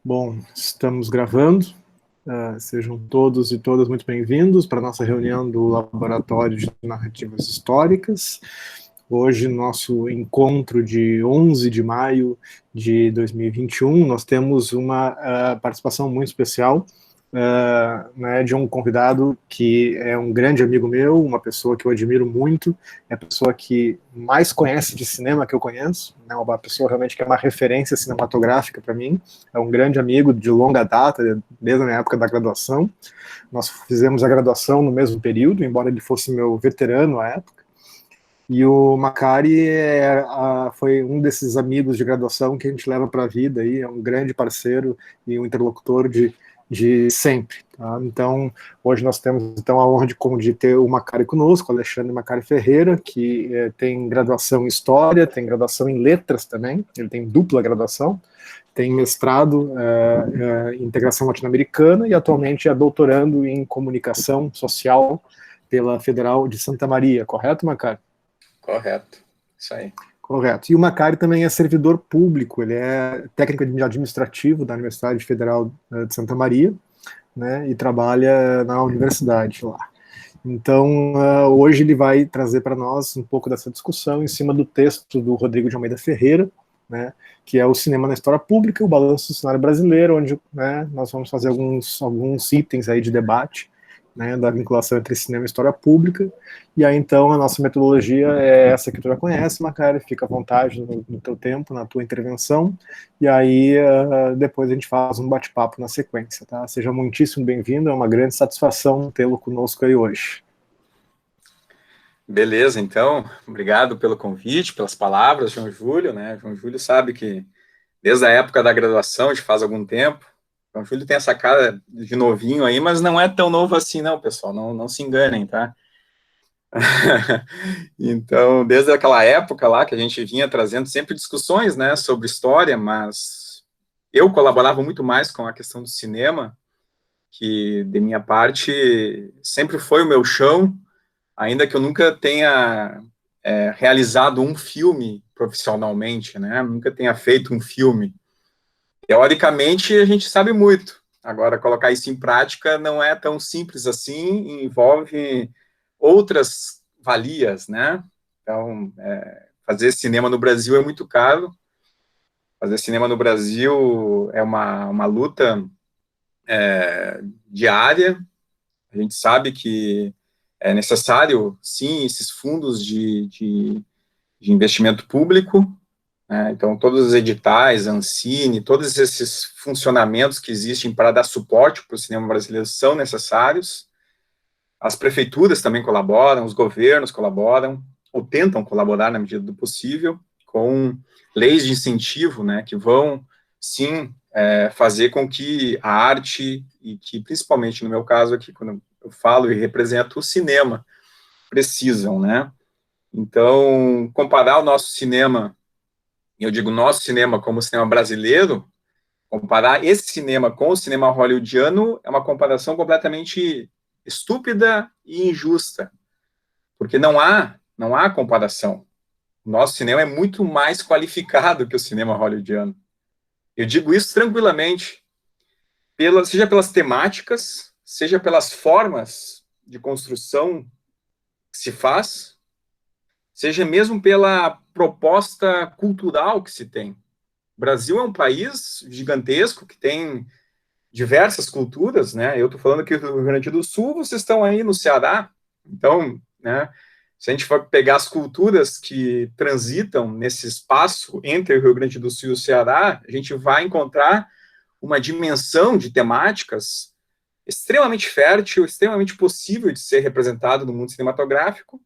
Bom, estamos gravando. Sejam todos e todas muito bem-vindos para a nossa reunião do Laboratório de Narrativas Históricas. Hoje, nosso encontro de 11 de maio de 2021, nós temos uma participação muito especial, né, de um convidado que é um grande amigo meu, uma pessoa que eu admiro muito, é a pessoa que mais conhece de cinema que eu conheço, né, uma pessoa realmente que é uma referência cinematográfica para mim, é um grande amigo de longa data, desde a minha época da graduação. Nós fizemos a graduação no mesmo período, embora ele fosse meu veterano à época. E o Macari foi um desses amigos de graduação que a gente leva para a vida, aí, é um grande parceiro e um interlocutor de sempre. Tá? Então, hoje nós temos então, a honra de ter o Macari conosco, Alexandre Macari Ferreira, que tem graduação em História, tem graduação em Letras também, ele tem dupla graduação, tem mestrado em Integração Latino-Americana e atualmente é doutorando em Comunicação Social pela Federal de Santa Maria, correto, Macari? Correto, isso aí. Correto. E o Macari também é servidor público, ele é técnico administrativo da Universidade Federal de Santa Maria, né, e trabalha na universidade lá. Então, hoje ele vai trazer para nós um pouco dessa discussão em cima do texto do Rodrigo de Almeida Ferreira, né, que é o Cinema na História Pública, o Balanço do Cenário Brasileiro, onde, né, nós vamos fazer alguns itens aí de debate, né, da vinculação entre cinema e história pública, e aí então a nossa metodologia é essa que tu já conhece, Macari, fica à vontade no teu tempo, na tua intervenção, e aí depois a gente faz um bate-papo na sequência, tá? Seja muitíssimo bem-vindo, é uma grande satisfação tê-lo conosco aí hoje. Beleza, então, obrigado pelo convite, pelas palavras, João Júlio, né? João Júlio sabe que desde a época da graduação, de faz algum tempo, João Júlio tem essa cara de novinho aí, mas não é tão novo assim não, pessoal, não se enganem, tá? Então, desde aquela época lá que a gente vinha trazendo sempre discussões, né, sobre história, mas eu colaborava muito mais com a questão do cinema, que de minha parte sempre foi o meu chão, ainda que eu nunca tenha realizado um filme profissionalmente, né, nunca tenha feito um filme. Teoricamente, a gente sabe muito. Agora, colocar isso em prática não é tão simples assim, envolve outras valias, né? Então, fazer cinema no Brasil é muito caro. Fazer cinema no Brasil é uma luta diária. A gente sabe que é necessário, sim, esses fundos de investimento público, né? Então, todos os editais, a Ancine, todos esses funcionamentos que existem para dar suporte para o cinema brasileiro são necessários. As prefeituras também colaboram, os governos colaboram, ou tentam colaborar na medida do possível, com leis de incentivo, né, que vão, sim, fazer com que a arte, e que principalmente no meu caso aqui, quando eu falo e represento o cinema, precisam, né. Então, comparar o nosso cinema, eu digo nosso cinema como o cinema brasileiro, comparar esse cinema com o cinema hollywoodiano é uma comparação completamente estúpida e injusta, porque não há comparação. O nosso cinema é muito mais qualificado que o cinema hollywoodiano. Eu digo isso tranquilamente, seja pelas temáticas, seja pelas formas de construção que se faz, seja mesmo pela proposta cultural que se tem. O Brasil é um país gigantesco que tem diversas culturas, né? Eu estou falando aqui do Rio Grande do Sul, vocês estão aí no Ceará. Então, né, se a gente for pegar as culturas que transitam nesse espaço entre o Rio Grande do Sul e o Ceará, a gente vai encontrar uma dimensão de temáticas extremamente fértil, extremamente possível de ser representado no mundo cinematográfico,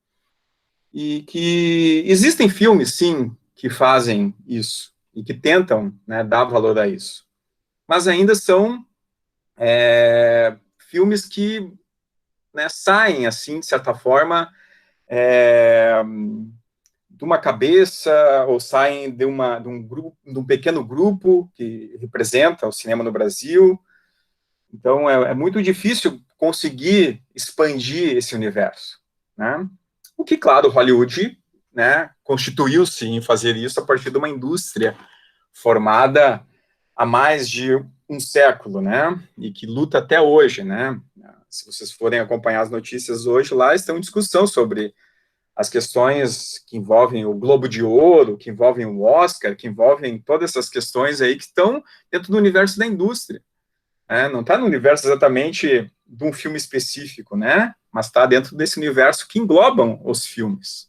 e que existem filmes, sim, que fazem isso, e que tentam, né, dar valor a isso. Mas ainda são filmes que, né, saem, assim, de certa forma, de uma cabeça, ou saem de um grupo, de um pequeno grupo que representa o cinema no Brasil. Então, é muito difícil conseguir expandir esse universo, né? O que, claro, Hollywood, né, constituiu-se em fazer isso a partir de uma indústria formada há mais de um século, né, e que luta até hoje, né. Se vocês forem acompanhar as notícias hoje, lá estão em discussão sobre as questões que envolvem o Globo de Ouro, que envolvem o Oscar, que envolvem todas essas questões aí que estão dentro do universo da indústria. Não está no universo exatamente de um filme específico, né? Mas está dentro desse universo que englobam os filmes.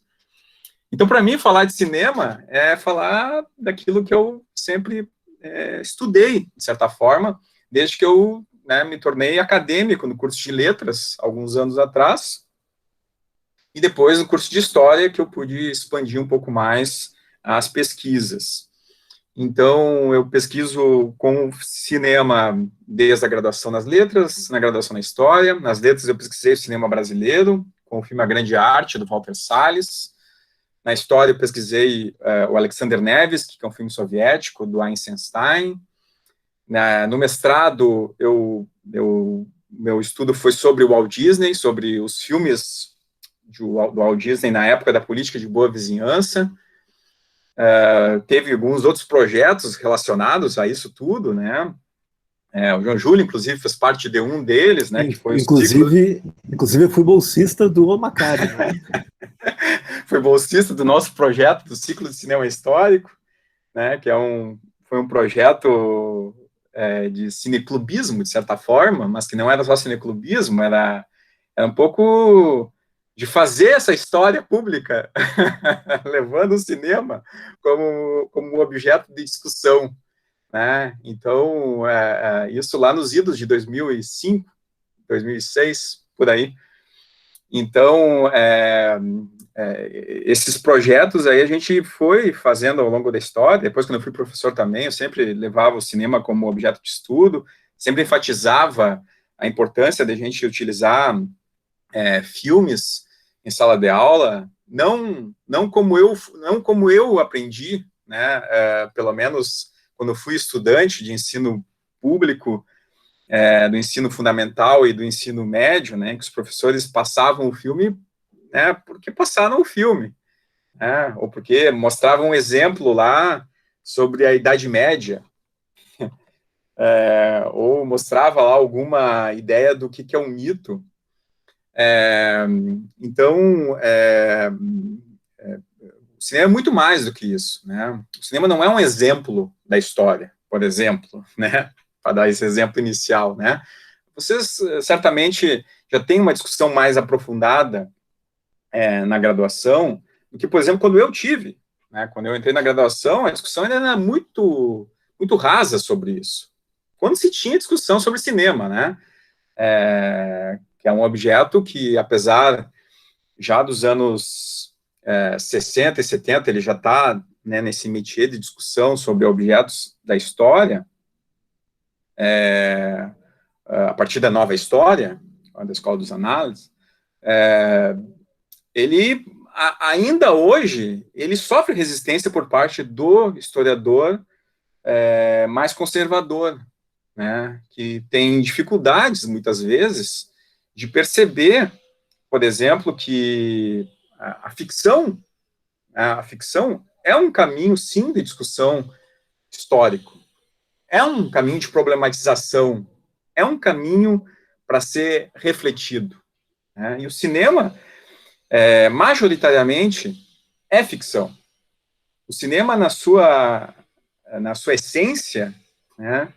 Então, para mim, falar de cinema é falar daquilo que eu sempre estudei, de certa forma, desde que eu me tornei acadêmico no curso de letras, alguns anos atrás, e depois no curso de História, que eu pude expandir um pouco mais as pesquisas. Então, eu pesquiso com cinema desde a graduação nas letras, na graduação na História. Nas letras, eu pesquisei cinema brasileiro, com o filme A Grande Arte, do Walter Salles. Na História, eu pesquisei o Alexander Nevsky, que é um filme soviético, do Eisenstein. No mestrado, meu estudo foi sobre o Walt Disney, sobre os filmes do Walt Disney na época da política de boa vizinhança. Teve alguns outros projetos relacionados a isso tudo, né? O João Júlio, inclusive, fez parte de um deles, né? Que foi inclusive eu fui bolsista do Macari, né? Foi bolsista do nosso projeto do Ciclo de Cinema Histórico, né? Que foi um projeto de cineclubismo, de certa forma, mas que não era só cineclubismo, era um pouco de fazer essa história pública, levando o cinema como objeto de discussão, né? Então, isso lá nos idos de 2005, 2006, por aí. Então, esses projetos aí a gente foi fazendo ao longo da história. Depois, quando eu fui professor também, eu sempre levava o cinema como objeto de estudo, sempre enfatizava a importância de a gente utilizar filmes em sala de aula, não como eu aprendi, né, pelo menos quando eu fui estudante de ensino público, do ensino fundamental e do ensino médio, né, que os professores passavam o filme, né, porque passaram o filme, né, ou porque mostravam um exemplo lá sobre a Idade Média, ou mostrava lá alguma ideia do que é um mito. Então, o cinema é muito mais do que isso, né? O cinema não é um exemplo da história, por exemplo, né? Para dar esse exemplo inicial, né? Vocês certamente já têm uma discussão mais aprofundada na graduação do que, por exemplo, quando eu tive, né? Quando eu entrei na graduação, a discussão ainda era muito, muito rasa sobre isso. Quando se tinha discussão sobre cinema, né? Que é um objeto que, apesar já dos anos 60 e 70, ele já está, né, nesse métier de discussão sobre objetos da história, a partir da nova história, da Escola dos Análises, ele, ainda hoje, ele sofre resistência por parte do historiador mais conservador, né, que tem dificuldades, muitas vezes, de perceber, por exemplo, que a ficção é um caminho, sim, de discussão histórico, é um caminho de problematização, é um caminho para ser refletido, né? E o cinema, majoritariamente, é ficção. O cinema, na sua essência, né,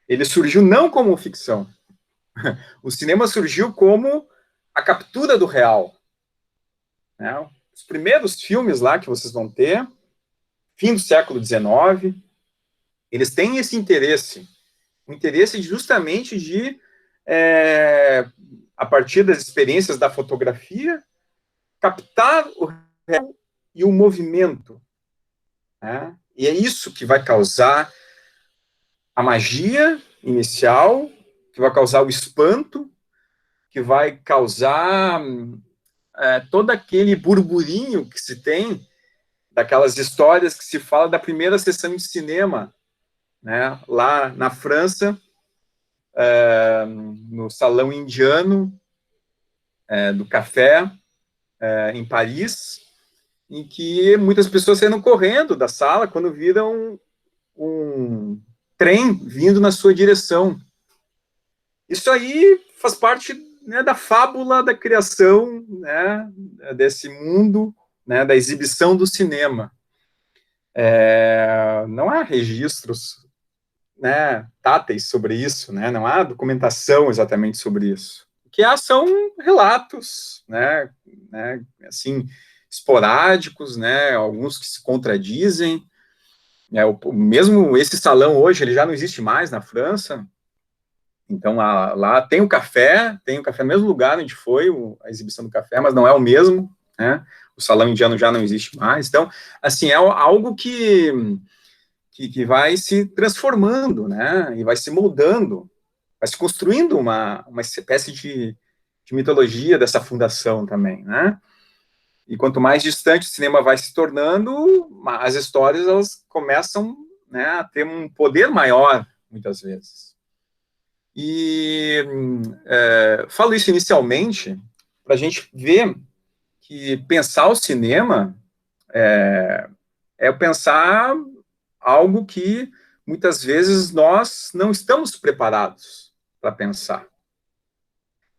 ele surgiu não como ficção. O cinema surgiu como a captura do real, né? Os primeiros filmes lá que vocês vão ter, fim do século XIX, eles têm esse interesse, o interesse justamente de, a partir das experiências da fotografia, captar o real e o movimento, né? E é isso que vai causar a magia inicial, que vai causar o espanto, que vai causar todo aquele burburinho que se tem daquelas histórias que se fala da primeira sessão de cinema, né, lá na França, no salão indiano do café, em Paris, em que muitas pessoas saíram correndo da sala quando viram um trem vindo na sua direção. Isso aí faz parte, né, da fábula da criação, né, desse mundo, né, da exibição do cinema. Não há registros, né, táteis sobre isso, né, não há documentação exatamente sobre isso. O que há são relatos, né, assim, esporádicos, né, alguns que se contradizem. Mesmo esse salão hoje, ele já não existe mais na França. Então, lá tem o café no mesmo lugar onde foi a exibição do café, mas não é o mesmo, né? O salão indiano já não existe mais. Então, assim, é algo que vai se transformando, né? E vai se moldando, vai se construindo uma espécie de mitologia dessa fundação também, né? E quanto mais distante o cinema vai se tornando, as histórias elas começam, né, a ter um poder maior, muitas vezes. E falo isso inicialmente para a gente ver que pensar o cinema é pensar algo que muitas vezes nós não estamos preparados para pensar.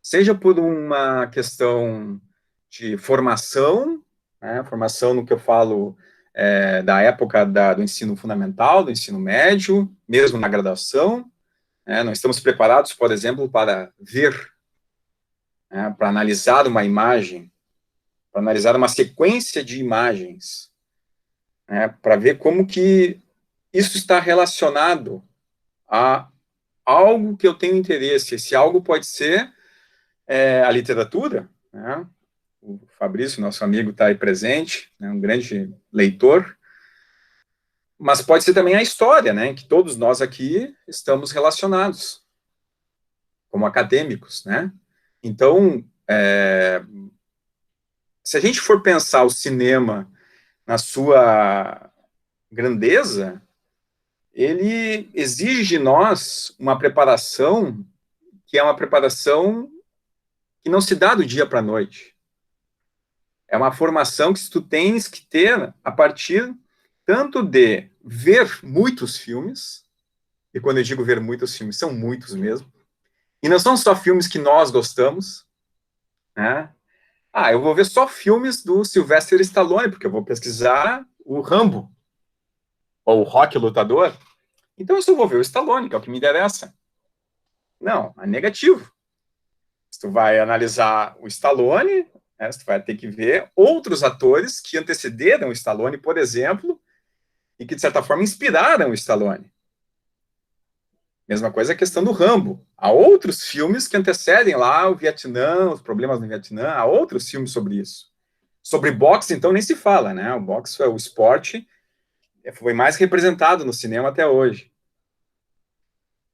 Seja por uma questão de formação, né, formação no que eu falo da época do ensino fundamental, do ensino médio, mesmo na graduação, não estamos preparados, por exemplo, para ver, para analisar uma imagem, para analisar uma sequência de imagens, para ver como que isso está relacionado a algo que eu tenho interesse. Esse algo pode ser a literatura, né? O Fabrício, nosso amigo, está aí presente, né, um grande leitor, mas pode ser também a história, né, que todos nós aqui estamos relacionados, como acadêmicos, né? Então, se a gente for pensar o cinema na sua grandeza, ele exige de nós uma preparação que é uma preparação que não se dá do dia para a noite. É uma formação que tu tens que ter a partir tanto de ver muitos filmes, e quando eu digo ver muitos filmes, são muitos mesmo, e não são só filmes que nós gostamos, né? Eu vou ver só filmes do Sylvester Stallone, porque eu vou pesquisar o Rambo, ou o Rocky Lutador, então eu só vou ver o Stallone, que é o que me interessa. Não, é negativo. Se tu vai analisar o Stallone, tu vai ter que ver outros atores que antecederam o Stallone, por exemplo, e que, de certa forma, inspiraram o Stallone. Mesma coisa a questão do Rambo. Há outros filmes que antecedem lá o Vietnã, os problemas no Vietnã, há outros filmes sobre isso. Sobre boxe, então, nem se fala, né? O boxe é o esporte foi mais representado no cinema até hoje.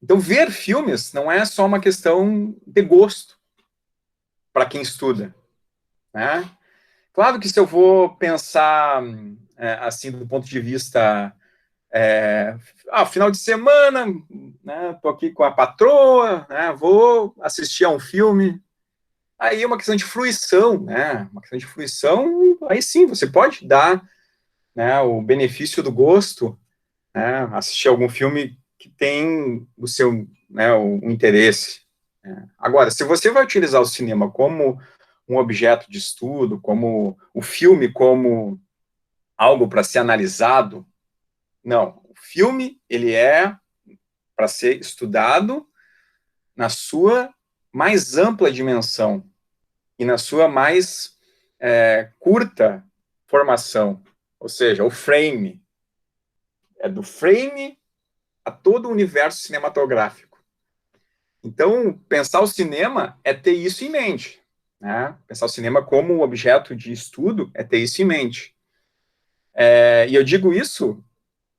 Então, ver filmes não é só uma questão de gosto para quem estuda, né? Claro que se eu vou pensar assim do ponto de vista final de semana, né, tô aqui com a patroa, né, vou assistir a um filme, aí é uma questão de fruição, né, uma questão de fruição, aí sim, você pode dar, né, o benefício do gosto, né, assistir algum filme que tem o seu, né, o interesse. Né. Agora, se você vai utilizar o cinema como um objeto de estudo, como o filme como algo para ser analisado, não. O filme, ele é para ser estudado na sua mais ampla dimensão e na sua mais curta formação. Ou seja, o frame. É do frame a todo o universo cinematográfico. Então, pensar o cinema é ter isso em mente. Né? Pensar o cinema como objeto de estudo é ter isso em mente. E eu digo isso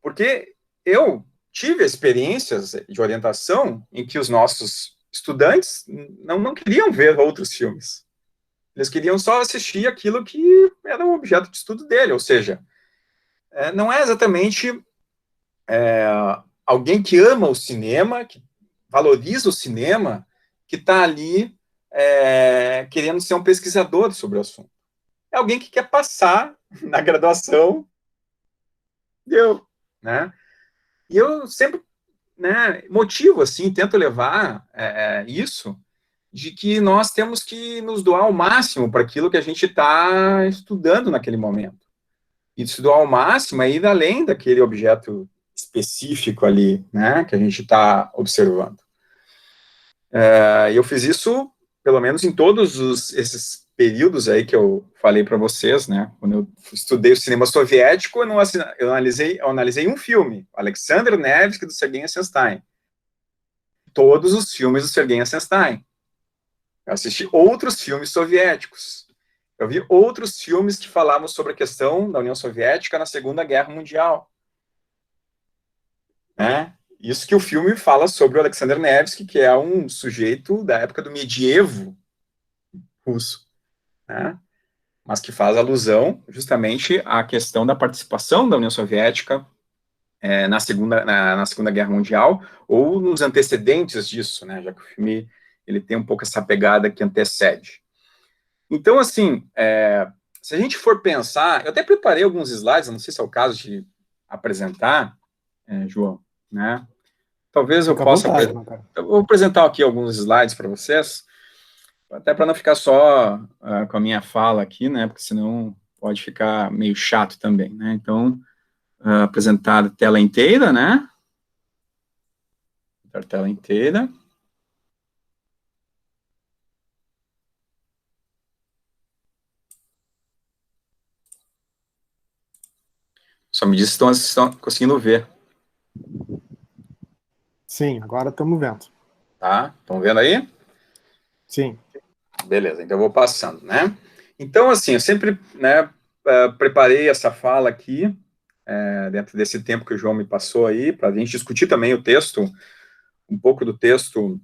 porque eu tive experiências de orientação em que os nossos estudantes não queriam ver outros filmes. Eles queriam só assistir aquilo que era o objeto de estudo dele, ou seja, não é exatamente alguém que ama o cinema, que valoriza o cinema, que está ali querendo ser um pesquisador sobre o assunto. É alguém que quer passar na graduação, né? E eu sempre né, motivo, assim, tento levar isso, de que nós temos que nos doar ao máximo para aquilo que a gente está estudando naquele momento. E se doar ao máximo é ir além daquele objeto específico ali, né, que a gente está observando. Eu fiz isso, pelo menos em todos esses períodos aí que eu falei para vocês, né, quando eu estudei o cinema soviético, eu analisei um filme, Alexander Nevsky, do Sergei Eisenstein. Todos os filmes do Sergei Eisenstein. Eu assisti outros filmes soviéticos. Eu vi outros filmes que falavam sobre a questão da União Soviética na Segunda Guerra Mundial. Né? Isso que o filme fala sobre o Alexander Nevsky, que é um sujeito da época do medievo russo, né? Mas que faz alusão justamente à questão da participação da União Soviética na Segunda Guerra Mundial, ou nos antecedentes disso, né? Já que o filme ele tem um pouco essa pegada que antecede. Então, assim, se a gente for pensar, eu até preparei alguns slides, não sei se é o caso de apresentar, João, né? Talvez eu possa... Eu vou apresentar aqui alguns slides para vocês, até para não ficar só com a minha fala aqui, né? Porque senão pode ficar meio chato também, né? Então, apresentar a tela inteira, né? A tela inteira. Só me diz se estão conseguindo ver. Sim, agora estamos vendo. Tá? Estão vendo aí? Sim. Beleza, então eu vou passando, né? Então, assim, eu sempre, né, preparei essa fala aqui, dentro desse tempo que o João me passou aí, para a gente discutir também o texto, um pouco do texto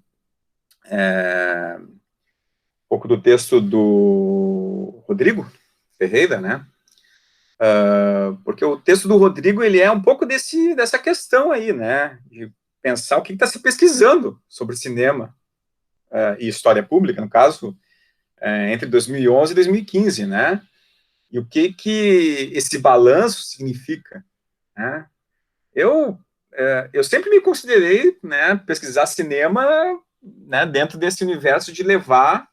do Rodrigo Ferreira, né? Porque o texto do Rodrigo, ele é um pouco dessa questão aí, né? De pensar o que está se pesquisando sobre cinema e história pública, no caso, entre 2011 e 2015, né? E o que esse balanço significa, né? Eu sempre me considerei, né, pesquisar cinema, né, dentro desse universo de levar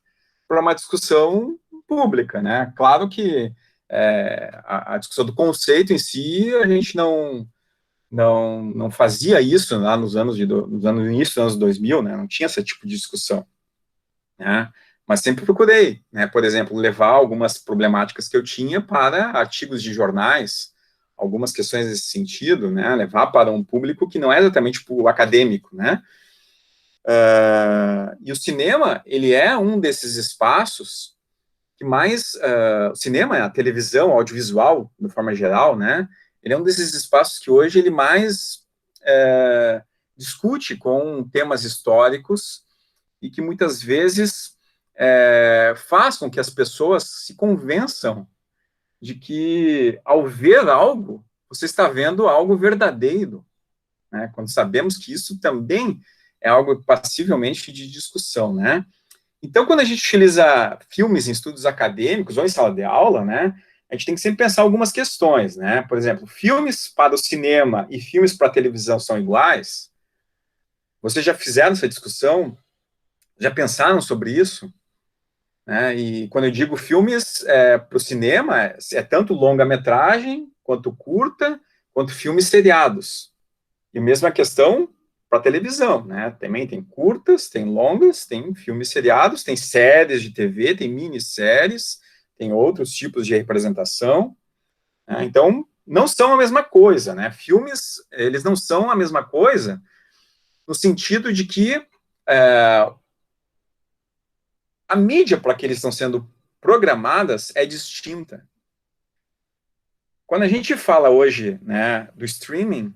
para uma discussão pública, né? Claro que a discussão do conceito em si, a gente não fazia isso lá no início dos anos 2000, né? Não tinha esse tipo de discussão, né? Mas sempre procurei, né? Por exemplo, levar algumas problemáticas que eu tinha para artigos de jornais, algumas questões nesse sentido, né? Levar para um público que não é exatamente o acadêmico, né? E o cinema, ele é um desses espaços que mais... o cinema, a televisão, o audiovisual, de forma geral, né? Ele é um desses espaços que hoje ele mais discute com temas históricos e que muitas vezes faz com que as pessoas se convençam de que, ao ver algo, você está vendo algo verdadeiro, né? Quando sabemos que isso também é algo passivelmente de discussão, né? Então, quando a gente utiliza filmes em estudos acadêmicos ou em sala de aula, né, a gente tem que sempre pensar algumas questões, né? Por exemplo, filmes para o cinema e filmes para a televisão são iguais? Vocês já fizeram essa discussão? Já pensaram sobre isso? Né? E quando eu digo filmes para o cinema, é tanto longa-metragem, quanto curta, quanto filmes seriados. E mesma questão para televisão, né? Também tem curtas, tem longas, tem filmes seriados, tem séries de TV, tem minisséries, tem outros tipos de representação. Né? Então, não são a mesma coisa, né? Filmes, eles não são a mesma coisa no sentido de que a mídia para que eles estão sendo programadas é distinta. Quando a gente fala hoje, né, do streaming,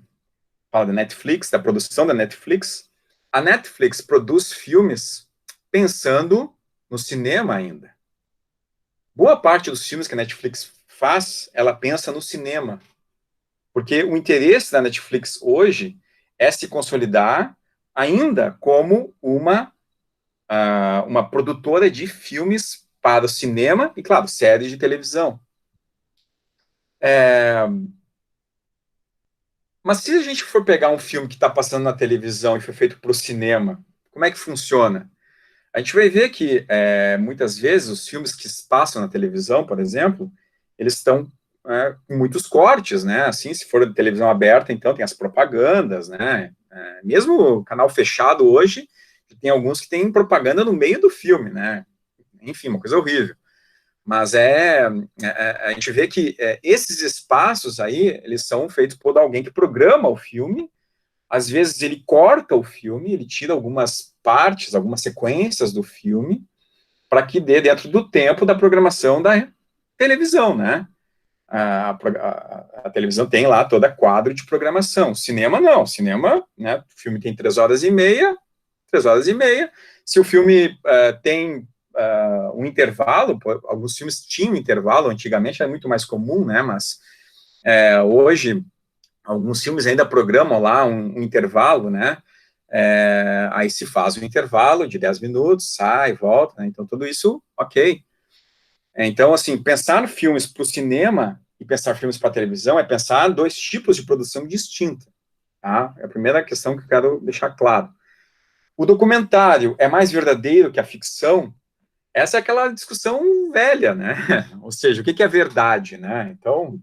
fala da Netflix, da produção da Netflix, a Netflix produz filmes pensando no cinema ainda. Boa parte dos filmes que a Netflix faz, ela pensa no cinema. Porque o interesse da Netflix hoje é se consolidar ainda como uma produtora de filmes para o cinema e, claro, séries de televisão. Mas se a gente for pegar um filme que está passando na televisão e foi feito para o cinema, como é que funciona? A gente vai ver que, muitas vezes, os filmes que passam na televisão, por exemplo, eles estão com muitos cortes, né? Assim, se for de televisão aberta, então tem as propagandas, né? Mesmo o canal fechado hoje, tem alguns que tem propaganda no meio do filme, né? Enfim, uma coisa horrível. Mas a gente vê que esses espaços aí, eles são feitos por alguém que programa o filme. Às vezes ele corta o filme, ele tira algumas partes, algumas sequências do filme, para que dê dentro do tempo da programação da televisão, né? A televisão tem lá toda quadro de programação. Cinema não, cinema, né? O filme tem 3 horas e meia, 3 horas e meia. Se o filme tem um intervalo, alguns filmes tinham intervalo, antigamente era muito mais comum, né? Mas hoje alguns filmes ainda programam lá um intervalo, né? Aí se faz um intervalo de 10 minutos, sai, volta, né? Então tudo isso, ok. Então, assim, pensar filmes para o cinema e pensar filmes para a televisão é pensar dois tipos de produção distinta, tá? É a primeira questão que eu quero deixar claro. O documentário é mais verdadeiro que a ficção? Essa é aquela discussão velha, né? Ou seja, o que é verdade, né? Então,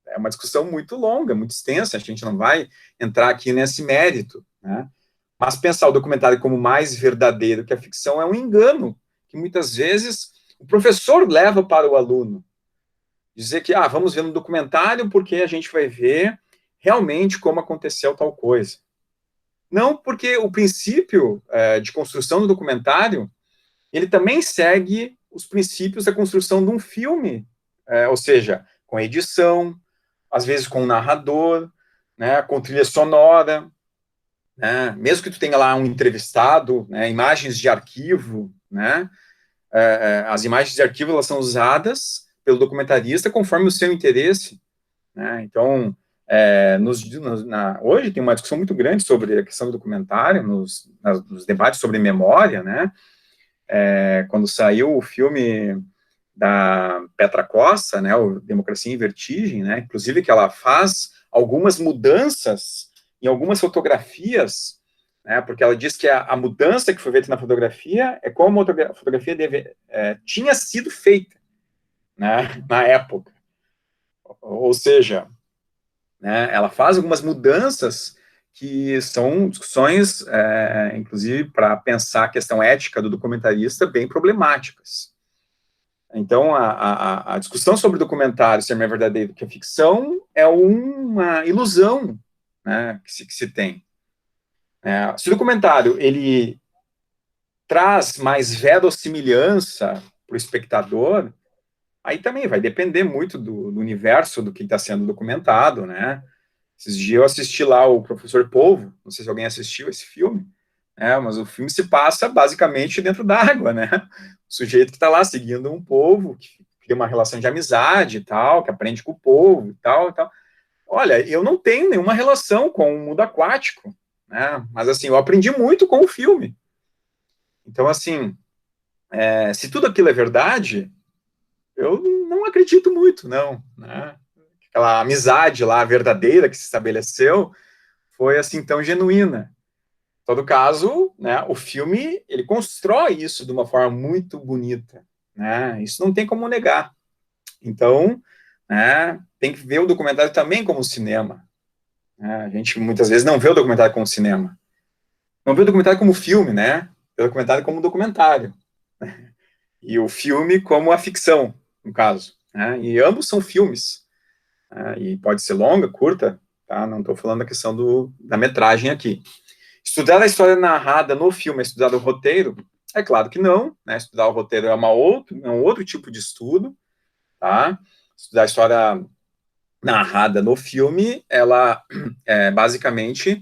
é uma discussão muito longa, muito extensa, a gente não vai entrar aqui nesse mérito, né? Mas pensar o documentário como mais verdadeiro que a ficção é um engano, que muitas vezes o professor leva para o aluno. Dizer que, vamos ver no documentário porque a gente vai ver realmente como aconteceu tal coisa. Não, porque o princípio de construção do documentário, ele também segue os princípios da construção de um filme, ou seja, com edição, às vezes com um narrador, né, com trilha sonora, né, mesmo que tu tenha lá um entrevistado, né, imagens de arquivo, né, as imagens de arquivo elas são usadas pelo documentarista conforme o seu interesse, né, então hoje tem uma discussão muito grande sobre a questão do documentário, nos debates sobre memória, né, quando saiu o filme da Petra Costa, né, o Democracia em Vertigem, né, inclusive que ela faz algumas mudanças em algumas fotografias, né, porque ela diz que a mudança que foi feita na fotografia é como a fotografia tinha sido feita, né, na época. Ou seja, né, ela faz algumas mudanças que são discussões, inclusive, para pensar a questão ética do documentarista, bem problemáticas. Então, a discussão sobre documentário ser mais verdadeiro que a ficção é uma ilusão, né, que se tem. Se o documentário ele traz mais verossimilhança para o espectador, aí também vai depender muito do universo do que está sendo documentado, né? Esses dias eu assisti lá o Professor Polvo, não sei se alguém assistiu esse filme, mas o filme se passa basicamente dentro d'água, né? O sujeito que está lá seguindo um povo, que cria uma relação de amizade e tal, que aprende com o povo e tal, e tal. Olha, eu não tenho nenhuma relação com o mundo aquático, né? Mas assim, eu aprendi muito com o filme. Então, assim, se tudo aquilo é verdade, eu não acredito muito, não, né? Aquela amizade lá verdadeira que se estabeleceu foi assim tão genuína. Em todo caso, né, o filme ele constrói isso de uma forma muito bonita, né? Isso não tem como negar. Então, né, tem que ver o documentário também como cinema. Né? A gente muitas vezes não vê o documentário como cinema, não vê o documentário como filme, né? Vê o documentário como documentário e o filme como a ficção, no caso. Né? E ambos são filmes. E pode ser longa, curta, tá? Não estou falando da questão da metragem aqui. Estudar a história narrada no filme é estudar o roteiro? É claro que não, né? Estudar o roteiro é um outro tipo de estudo, tá? Estudar a história narrada no filme, ela basicamente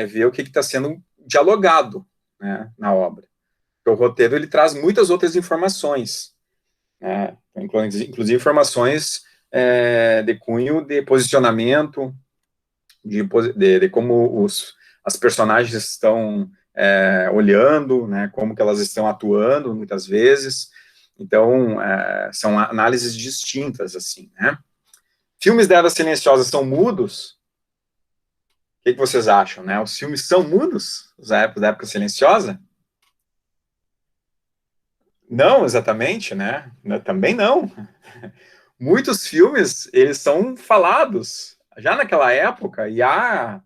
vê o que está sendo dialogado, né, na obra. Porque o roteiro ele traz muitas outras informações, né? Inclusive informações de cunho de posicionamento, de como as personagens estão olhando, né, como que elas estão atuando, muitas vezes. Então, são análises distintas, assim, né? Filmes de Eras Silenciosas são mudos? que vocês acham, né? Os filmes são mudos, da época silenciosa? Não, exatamente, né? Também não. Muitos filmes, eles são falados já naquela época, e há,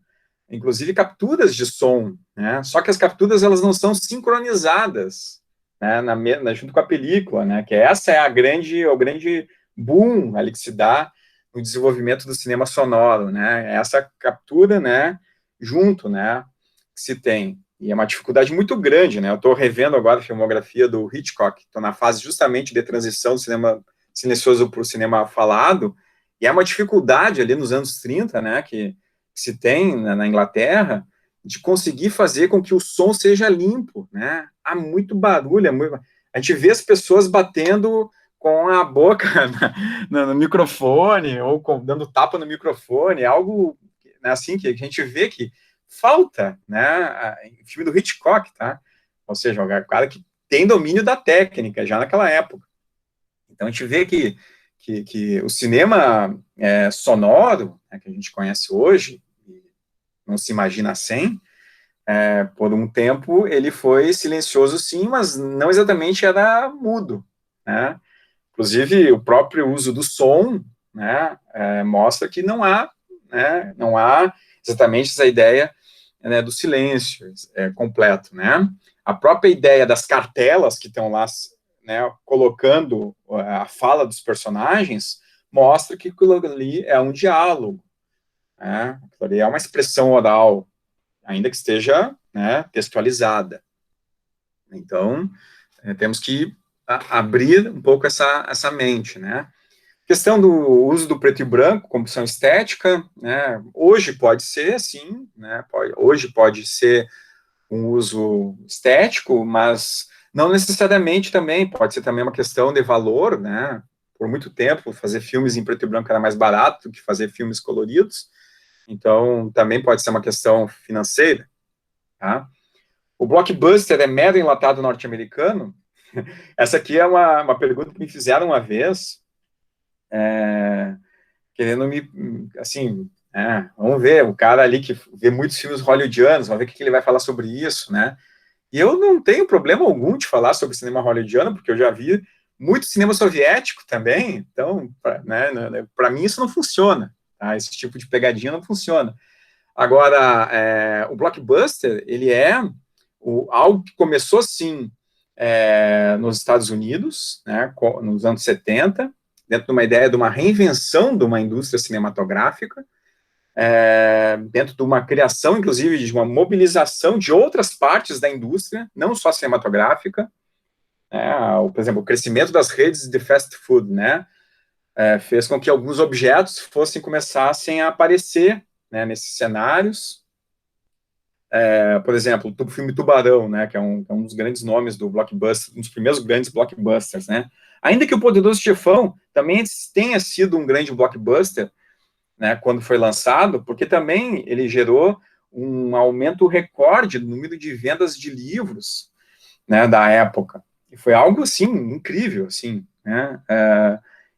inclusive, capturas de som, né? Só que as capturas, elas não são sincronizadas, né? Junto com a película, né? Que essa é o grande boom ali que se dá no desenvolvimento do cinema sonoro, né? Essa captura, né? Junto, né? Que se tem. E é uma dificuldade muito grande, né? Eu estou revendo agora a filmografia do Hitchcock, estou na fase justamente de transição do cinema silencioso para o cinema falado, e é uma dificuldade ali nos anos 30, né, que se tem na Inglaterra, de conseguir fazer com que o som seja limpo, né? Há muito barulho, a gente vê as pessoas batendo com a boca no microfone, ou dando tapa no microfone, algo, né, assim, que a gente vê que falta, né, em filme do Hitchcock, tá? Ou seja, o cara que tem domínio da técnica, já naquela época. Então, a gente vê que o cinema sonoro, né, que a gente conhece hoje, não se imagina sem, por um tempo ele foi silencioso sim, mas não exatamente era mudo, né? Inclusive, o próprio uso do som, né, mostra que não há exatamente essa ideia, né, do silêncio completo, né? A própria ideia das cartelas que estão lá, né, colocando a fala dos personagens, mostra que aquilo ali é um diálogo, né? Aquilo ali é uma expressão oral, ainda que esteja, né, textualizada. Então, temos que abrir um pouco essa mente, né? Questão do uso do preto e branco como opção estética, né? Hoje pode ser, sim, né? Hoje pode ser um uso estético, mas não necessariamente também, pode ser também uma questão de valor, né? Por muito tempo, fazer filmes em preto e branco era mais barato do que fazer filmes coloridos, então também pode ser uma questão financeira, tá? O blockbuster é mero enlatado norte-americano? Essa aqui é uma pergunta que me fizeram uma vez, querendo assim, vamos ver, o cara ali que vê muitos filmes hollywoodianos, vamos ver o que ele vai falar sobre isso, né? E eu não tenho problema algum de falar sobre cinema hollywoodiano, porque eu já vi muito cinema soviético também, então, para mim isso não funciona, tá? Esse tipo de pegadinha não funciona. Agora, o blockbuster, ele é algo que começou, sim, nos Estados Unidos, né, nos anos 70, dentro de uma ideia de uma reinvenção de uma indústria cinematográfica, dentro de uma criação, inclusive, de uma mobilização de outras partes da indústria, não só cinematográfica, por exemplo, o crescimento das redes de fast food, né, fez com que alguns objetos começassem a aparecer, né, nesses cenários. Por exemplo, o filme Tubarão, né, que é um dos grandes nomes do blockbuster, um dos primeiros grandes blockbusters, né. Ainda que o Poderoso Chefão também tenha sido um grande blockbuster, né, quando foi lançado, porque também ele gerou um aumento recorde no número de vendas de livros, né, da época. E foi algo, assim, incrível, assim, né.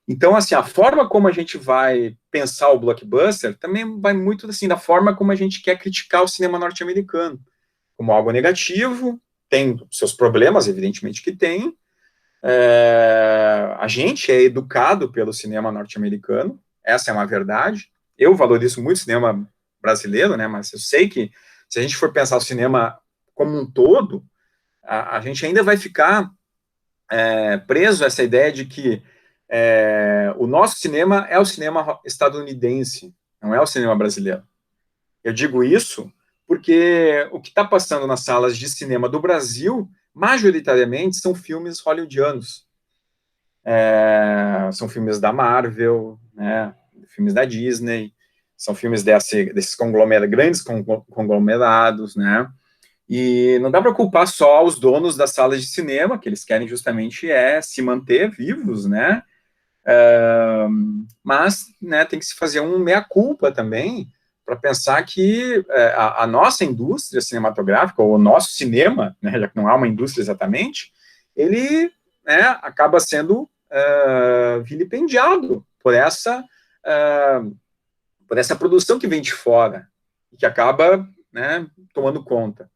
Então, assim, a forma como a gente vai pensar o blockbuster também vai muito, assim, da forma como a gente quer criticar o cinema norte-americano, como algo negativo, tem seus problemas, evidentemente que tem. A gente é educado pelo cinema norte-americano, essa é uma verdade. Eu valorizo muito o cinema brasileiro, né, mas eu sei que se a gente for pensar o cinema como um todo, a gente ainda vai ficar preso a essa ideia de que o nosso cinema é o cinema estadunidense, não é o cinema brasileiro. Eu digo isso porque o que está passando nas salas de cinema do Brasil, majoritariamente, são filmes hollywoodianos. São filmes da Marvel, né, filmes da Disney, são filmes desses grandes conglomerados, né, e não dá para culpar só os donos das salas de cinema, que eles querem justamente se manter vivos, né, mas, né, tem que se fazer um meia-culpa também, para pensar que a nossa indústria cinematográfica, ou o nosso cinema, né, já que não há uma indústria exatamente, ele, né, acaba sendo vilipendiado por essa produção que vem de fora, e que acaba, né, tomando conta.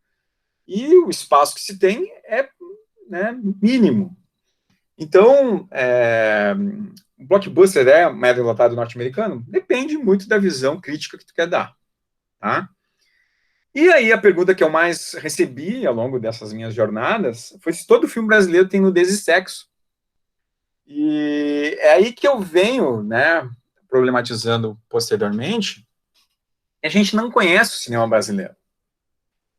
E o espaço que se tem é, né, mínimo. Então, o blockbuster médio lotado norte-americano depende muito da visão crítica que tu quer dar, tá? E aí a pergunta que eu mais recebi ao longo dessas minhas jornadas foi se todo filme brasileiro tem nudez e sexo. E é aí que eu venho, né, problematizando posteriormente, que a gente não conhece o cinema brasileiro,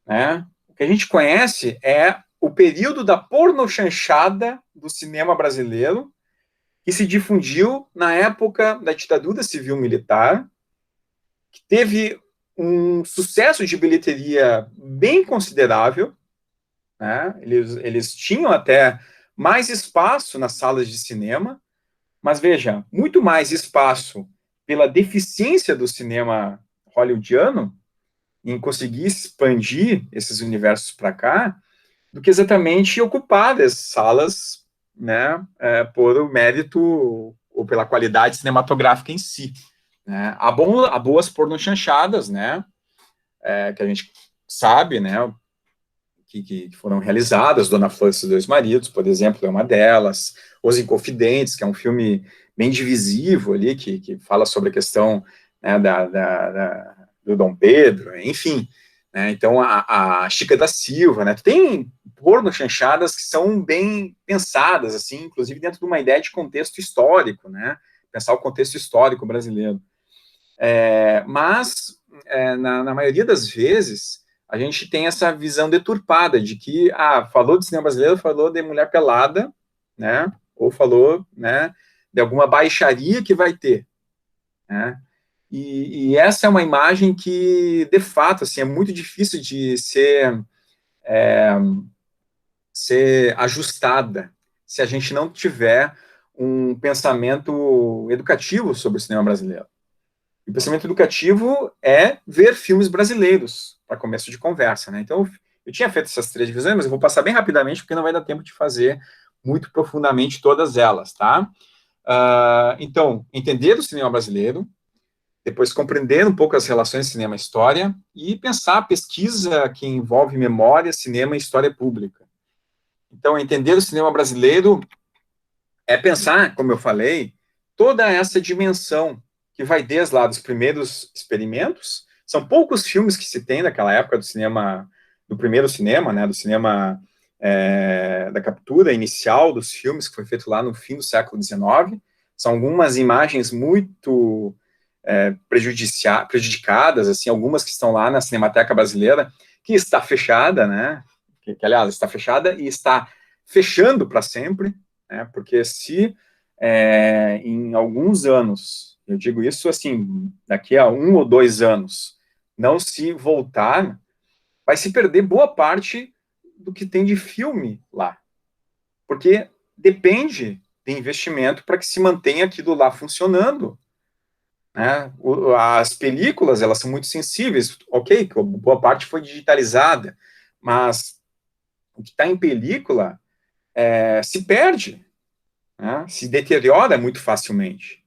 né? O que a gente conhece é o período da pornochanchada do cinema brasileiro, que se difundiu na época da ditadura civil-militar, que teve um sucesso de bilheteria bem considerável, né? Eles tinham até mais espaço nas salas de cinema, mas veja, muito mais espaço pela deficiência do cinema hollywoodiano em conseguir expandir esses universos para cá, do que exatamente ocupar as salas, né, por o mérito ou pela qualidade cinematográfica em si. Né? Há boas pornochanchadas, né, que a gente sabe, né, que foram realizadas, Dona Flor e seus dois maridos, por exemplo, é uma delas, Os Inconfidentes, que é um filme bem divisivo ali, que fala sobre a questão, né, do Dom Pedro, enfim, né, então a Chica da Silva, né, tem pornochanchadas que são bem pensadas, assim, inclusive dentro de uma ideia de contexto histórico, né, pensar o contexto histórico brasileiro. Mas, na maioria das vezes, a gente tem essa visão deturpada de que, falou de cinema brasileiro, falou de mulher pelada, né, ou falou, né, de alguma baixaria que vai ter, né, e essa é uma imagem que, de fato, assim, é muito difícil de ser ajustada se a gente não tiver um pensamento educativo sobre o cinema brasileiro. E o pensamento educativo é ver filmes brasileiros, para começo de conversa, né? Então, eu tinha feito essas 3 divisões, mas eu vou passar bem rapidamente, porque não vai dar tempo de fazer muito profundamente todas elas, tá? Então, entender o cinema brasileiro, depois compreender um pouco as relações cinema e história, e pensar a pesquisa que envolve memória, cinema e história pública. Então, entender o cinema brasileiro é pensar, como eu falei, toda essa dimensão que vai desde lá dos primeiros experimentos. São poucos filmes que se tem naquela época do cinema, do primeiro cinema, né, do cinema da captura inicial dos filmes, que foi feito lá no fim do século XIX. São algumas imagens muito prejudicadas, assim, algumas que estão lá na Cinemateca Brasileira, que está fechada, né, que aliás, está fechada e está fechando para sempre, né, porque se em alguns anos, eu digo isso assim, daqui a 1 ou 2 anos, não se voltar, vai se perder boa parte do que tem de filme lá, porque depende de investimento para que se mantenha aquilo lá funcionando, né? As películas, elas são muito sensíveis, ok, boa parte foi digitalizada, mas o que está em película se perde, né? Se deteriora muito facilmente.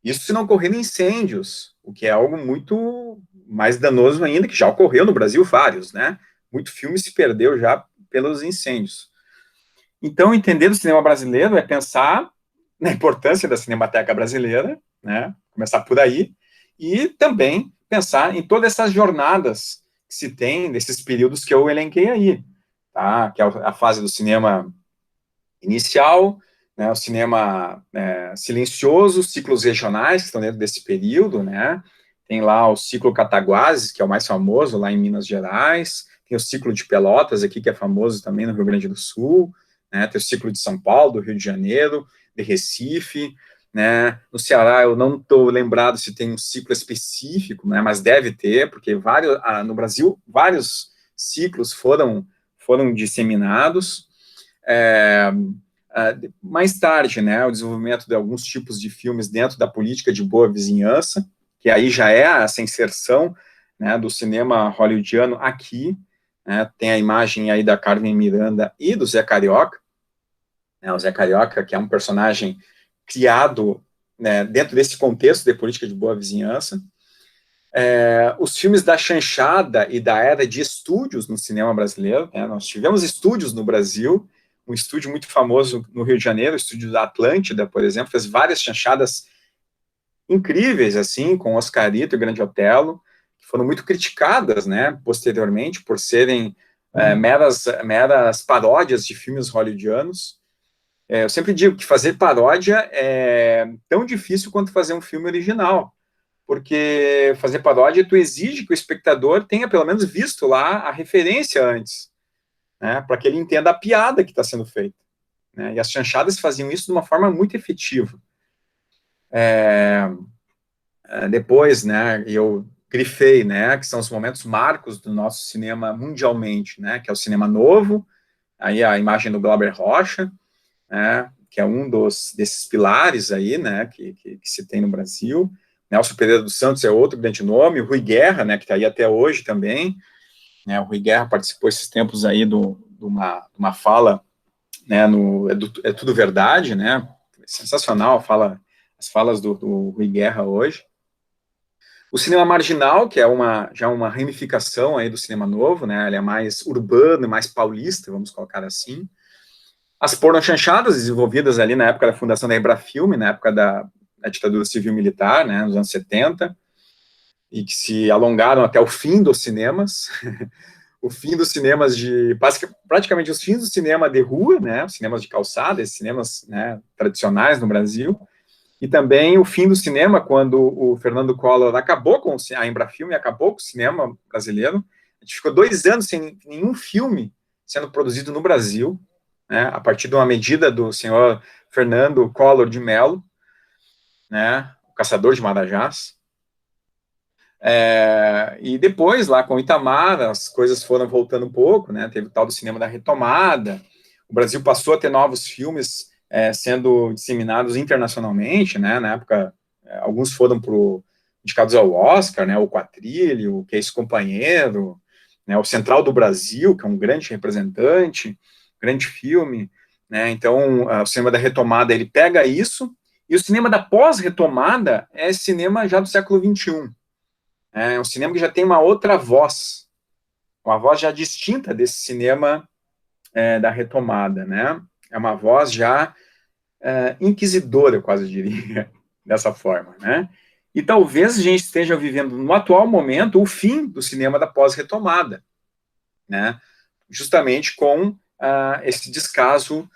Isso se não ocorrer incêndios, o que é algo muito mais danoso ainda, que já ocorreu no Brasil vários, né? Muito filme se perdeu já pelos incêndios. Então, entender o cinema brasileiro é pensar na importância da Cinemateca Brasileira, né? Começar por aí, e também pensar em todas essas jornadas que se tem, desses períodos que eu elenquei aí, tá? Que é a fase do cinema inicial, né, o cinema silencioso, ciclos regionais que estão dentro desse período, né, tem lá o ciclo Cataguases, que é o mais famoso lá em Minas Gerais, tem o ciclo de Pelotas aqui, que é famoso também no Rio Grande do Sul, né, tem o ciclo de São Paulo, do Rio de Janeiro, de Recife, né, no Ceará eu não estou lembrado se tem um ciclo específico, né, mas deve ter, porque no Brasil vários ciclos foram disseminados. Mais tarde, né, o desenvolvimento de alguns tipos de filmes dentro da política de boa vizinhança, que aí já é essa inserção, né, do cinema hollywoodiano aqui, né, tem a imagem aí da Carmen Miranda e do Zé Carioca, né, o Zé Carioca, que é um personagem criado, né, dentro desse contexto de política de boa vizinhança. os filmes da chanchada e da era de estúdios no cinema brasileiro, né? Nós tivemos estúdios no Brasil, um estúdio muito famoso no Rio de Janeiro, o estúdio da Atlântida, por exemplo, fez várias chanchadas incríveis, assim, com Oscarito e Grande Otelo, que foram muito criticadas, né, posteriormente, por serem meras paródias de filmes hollywoodianos. Eu sempre digo que fazer paródia é tão difícil quanto fazer um filme original, porque fazer paródia, tu exige que o espectador tenha pelo menos visto lá a referência antes, né, para que ele entenda a piada que está sendo feita, né, e as chanchadas faziam isso de uma forma muito efetiva. Depois, né, eu grifei, né, que são os momentos marcos do nosso cinema mundialmente, né, que é o cinema novo, aí a imagem do Glauber Rocha, né, que é um desses pilares aí, né, que se tem no Brasil. Nelson Pereira dos Santos é outro grande nome, o Rui Guerra, né, que está aí até hoje também, né, o Rui Guerra participou esses tempos aí de uma fala, né, é Tudo Verdade, né, sensacional as falas do Rui Guerra hoje. O cinema marginal, que é já uma ramificação aí do cinema novo, né, ele é mais urbano, mais paulista, vamos colocar assim. As pornochanchadas desenvolvidas ali na época da fundação da Embrafilme, na época da ditadura civil-militar, né, nos anos 70, e que se alongaram até o fim dos cinemas, o fim dos cinemas praticamente os fins do cinema de rua, né, os cinemas de calçada, esses cinemas, né, tradicionais no Brasil, e também o fim do cinema, quando o Fernando Collor acabou com a Embrafilme, acabou com o cinema brasileiro. A gente ficou 2 anos sem nenhum filme sendo produzido no Brasil, né, a partir de uma medida do senhor Fernando Collor de Mello, né, o caçador de Marajás. E depois, lá com o Itamar, as coisas foram voltando um pouco, né, teve o tal do cinema da retomada, o Brasil passou a ter novos filmes sendo disseminados internacionalmente, né, na época, alguns foram indicados ao Oscar, né, o Quatrilho, o Que é Esse Companheiro, né, o Central do Brasil, que é um grande representante, grande filme, né, então o cinema da retomada, ele pega isso, e o cinema da pós-retomada é cinema já do século XXI, é um cinema que já tem uma outra voz, uma voz já distinta desse cinema da retomada, né, é uma voz já inquisidora, eu quase diria, dessa forma, né? E talvez a gente esteja vivendo, no atual momento, o fim do cinema da pós-retomada, né? Justamente com esse descaso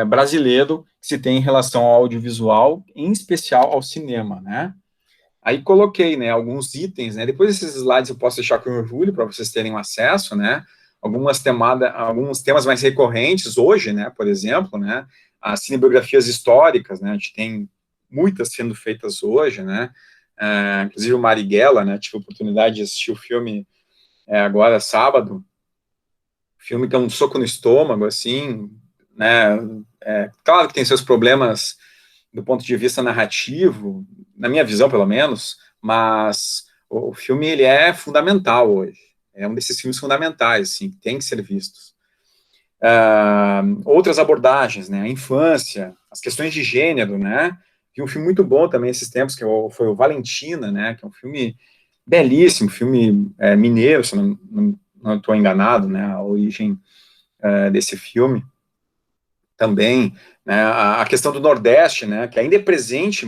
brasileiro que se tem em relação ao audiovisual, em especial ao cinema, né? Aí coloquei, né, alguns itens, né? Depois desses slides eu posso deixar com orgulho para vocês terem um acesso, né? Alguns temas mais recorrentes hoje, né? Por exemplo, né? As cinebiografias históricas, né? A gente tem muitas sendo feitas hoje, né? Inclusive o Marighella, né? Tive a oportunidade de assistir o filme agora sábado. O filme que é um soco no estômago, assim, né? Claro que tem seus problemas do ponto de vista narrativo, na minha visão, pelo menos, mas o filme, ele é fundamental hoje. É um desses filmes fundamentais, assim, que tem que ser vistos. Outras abordagens, né, a infância, as questões de gênero, né, e um filme muito bom também esses tempos, que foi o Valentina, né, que é um filme belíssimo, filme mineiro, se não estou enganado, né, a origem desse filme também, né, a questão do Nordeste, né, que ainda é presente,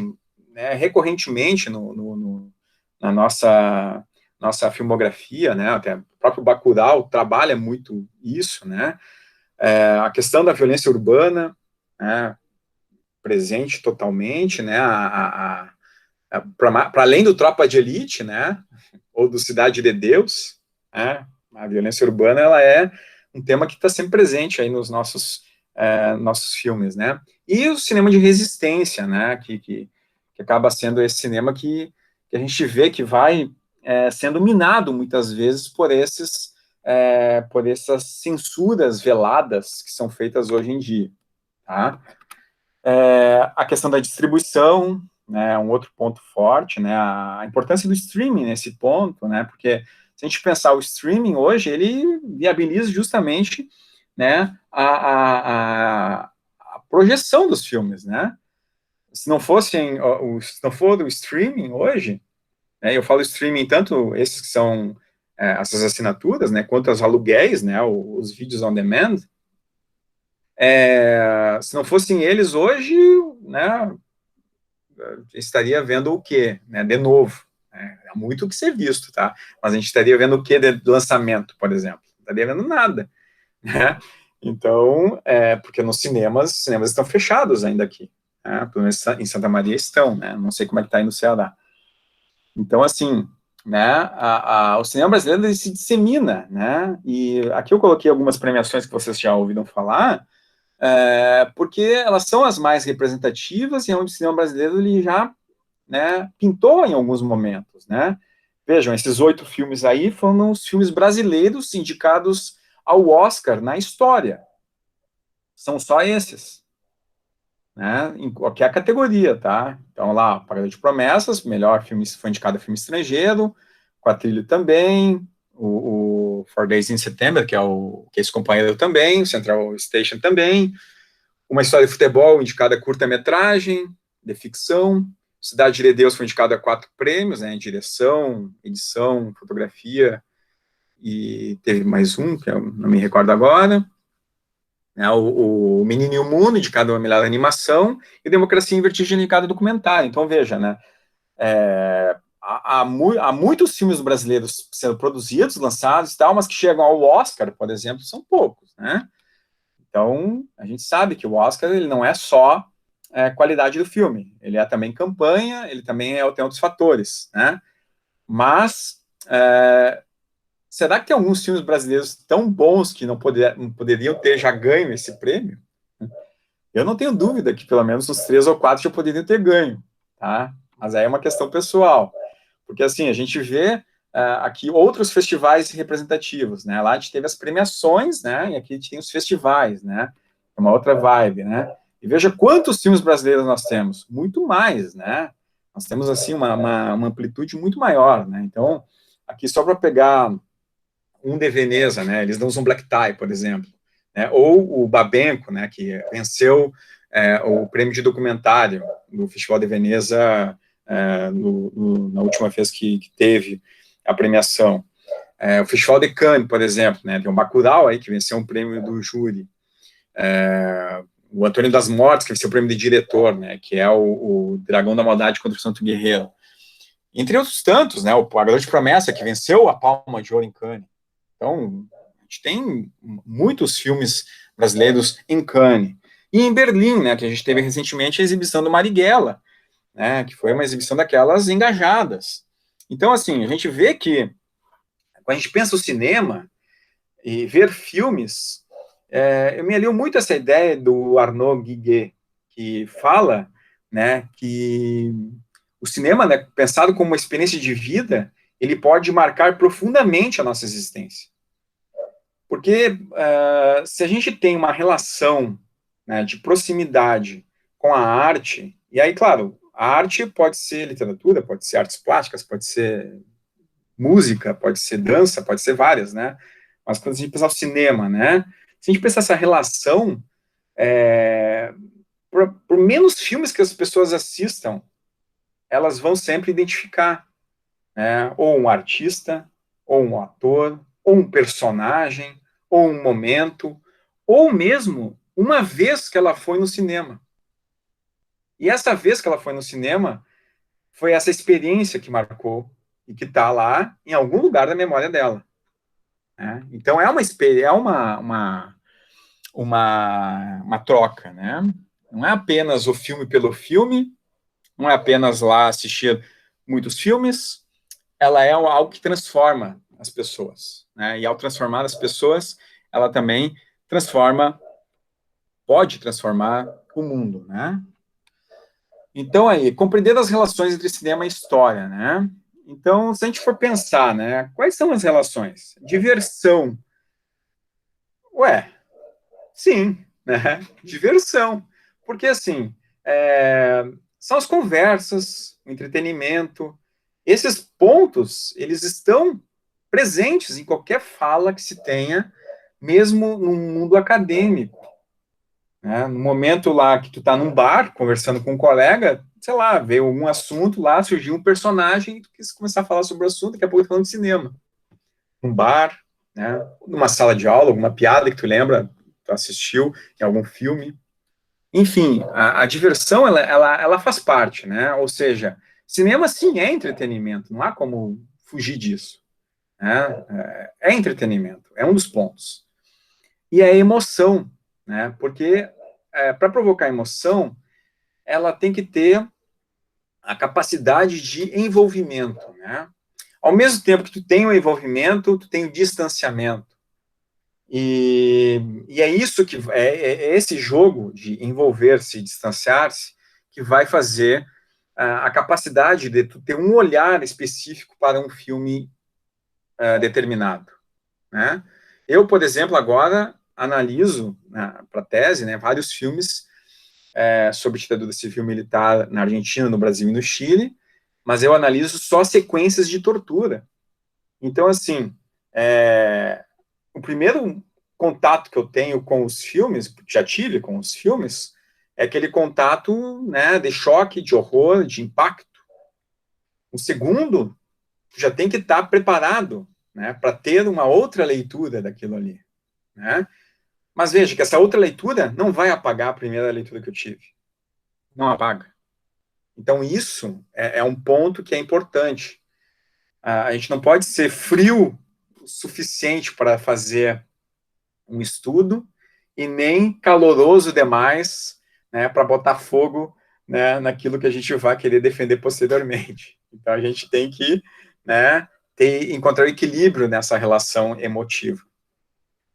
né, recorrentemente na nossa filmografia, né, até o próprio Bacurau trabalha muito isso, né, a questão da violência urbana, né, presente totalmente, né, para além do Tropa de Elite, né, ou do Cidade de Deus, né, a violência urbana, ela é um tema que está sempre presente aí nos nossos filmes, né, e o cinema de resistência, né, que acaba sendo esse cinema que a gente vê que vai sendo minado muitas vezes por essas censuras veladas que são feitas hoje em dia, tá? A questão da distribuição, né, um outro ponto forte, né, a importância do streaming nesse ponto, né, porque se a gente pensar o streaming hoje, ele viabiliza justamente, né, a projeção dos filmes, né, se não for o streaming hoje, Eu falo streaming tanto esses que são essas assinaturas, né, quanto as aluguéis, né, os vídeos on demand. Se não fossem eles hoje, né, estaria vendo o quê, né, de novo? Há muito o que ser visto, tá? Mas a gente estaria vendo o quê de lançamento, por exemplo? Não estaria vendo nada, né? Então, porque os cinemas estão fechados ainda aqui, né? Pelo menos em Santa Maria estão, né? Não sei como é que está aí no Ceará. Então, assim, né, o cinema brasileiro ele se dissemina, né? E aqui eu coloquei algumas premiações que vocês já ouviram falar, porque elas são as mais representativas e é onde o cinema brasileiro ele já, né, pintou em alguns momentos, né? Vejam, esses 8 filmes aí foram os filmes brasileiros indicados ao Oscar na história. São só esses, né? Em qualquer categoria, tá? Então lá, Pagador de Promessas, melhor filme, foi indicado a filme estrangeiro, Quatrilho também, o Four Days in September, que é esse companheiro também, o Central Station também, Uma História de Futebol, indicada a curta-metragem, de ficção, Cidade de Deus foi indicado a 4 prêmios, né, direção, edição, fotografia, e teve mais um, que eu não me recordo agora, né, o Menino e o Mundo, indicado a melhor animação, e Democracia em Vertigem, indicado a documentário. Então, veja, né, há muitos filmes brasileiros sendo produzidos, lançados e tal, mas que chegam ao Oscar, por exemplo, são poucos, né? Então, a gente sabe que o Oscar ele não é só qualidade do filme, ele é também campanha, ele também tem outros fatores, né? Mas, será que tem alguns filmes brasileiros tão bons que não poderiam ter já ganho esse prêmio? Eu não tenho dúvida que pelo menos uns 3 ou 4 já poderiam ter ganho, tá? Mas aí é uma questão pessoal, porque assim, a gente vê aqui outros festivais representativos, né? Lá a gente teve as premiações, né? E aqui a gente tem os festivais, né? É uma outra vibe, né? E veja quantos filmes brasileiros nós temos, muito mais, né? Nós temos, assim, uma amplitude muito maior, né? Então, aqui só para pegar um de Veneza, né? Eles usam Black Tie, por exemplo, né? Ou o Babenco, né? Que venceu o prêmio de documentário no Festival de Veneza na última vez que teve a premiação. O Festival de Cannes, por exemplo, né? Tem o Bacurau aí que venceu um prêmio do júri. O Antônio das Mortes, que venceu o prêmio de diretor, né? Que é o Dragão da Maldade contra o Santo Guerreiro. Entre outros tantos, né? O Pagador de Promessa, que venceu a Palma de Ouro em Cannes. Então, a gente tem muitos filmes brasileiros em Cannes. E em Berlim, né, que a gente teve recentemente a exibição do Marighella, né, que foi uma exibição daquelas engajadas. Então, assim, a gente vê que, quando a gente pensa o cinema e ver filmes, eu me alio muito a essa ideia do Arnaud Guiguet, que fala, né, que o cinema, né, pensado como uma experiência de vida, ele pode marcar profundamente a nossa existência. Porque se a gente tem uma relação, né, de proximidade com a arte, e aí, claro, a arte pode ser literatura, pode ser artes plásticas, pode ser música, pode ser dança, pode ser várias, né? Mas quando a gente pensar no cinema, né? Se a gente pensar essa relação, por menos filmes que as pessoas assistam, elas vão sempre identificar, né? Ou um artista, ou um ator, ou um personagem, ou um momento, ou mesmo uma vez que ela foi no cinema. E essa vez que ela foi no cinema, foi essa experiência que marcou e que está lá em algum lugar da memória dela. Né? Então é uma troca, né? Não é apenas o filme pelo filme, não é apenas lá assistir muitos filmes, ela é algo que transforma as pessoas, né? E ao transformar as pessoas, ela também pode transformar o mundo, né? Então aí, compreender as relações entre cinema e história, né? Então, se a gente for pensar, né, quais são as relações? Diversão. Ué, sim, né? Diversão. Porque, assim, são as conversas, o entretenimento. Esses pontos, eles estão presentes em qualquer fala que se tenha, mesmo no mundo acadêmico. né? No momento lá que tu tá num bar, conversando com um colega, sei lá, veio algum assunto lá, surgiu um personagem, e tu quis começar a falar sobre o assunto, daqui a pouco tu falando de cinema. Um bar, né? Numa sala de aula, alguma piada que tu lembra, tu assistiu em algum filme. Enfim, a diversão, ela faz parte, né? Ou seja, cinema, sim, é entretenimento, não há como fugir disso, né? É entretenimento, é um dos pontos. E a emoção, né? Porque para provocar emoção, ela tem que ter a capacidade de envolvimento, né? Ao mesmo tempo que tu tem o envolvimento, tu tem o distanciamento. E é isso que é esse jogo de envolver-se e distanciar-se que vai fazer a capacidade de tu ter um olhar específico para um filme determinado, né? Eu, por exemplo, agora analiso para tese, né, vários filmes sobre ditadura civil militar na Argentina, no Brasil e no Chile, mas eu analiso só sequências de tortura. Então, assim, o primeiro contato que eu tenho com os filmes, já tive com os filmes, é aquele contato, né, de choque, de horror, de impacto. O segundo, já tem que estar preparado, né, para ter uma outra leitura daquilo ali, né? Mas veja que essa outra leitura não vai apagar a primeira leitura que eu tive. Não apaga. Então, isso é um ponto que é importante. A gente não pode ser frio o suficiente para fazer um estudo e nem caloroso demais, né, para botar fogo, né, naquilo que a gente vai querer defender posteriormente. Então, a gente tem que, né, encontrar o equilíbrio nessa relação emotiva.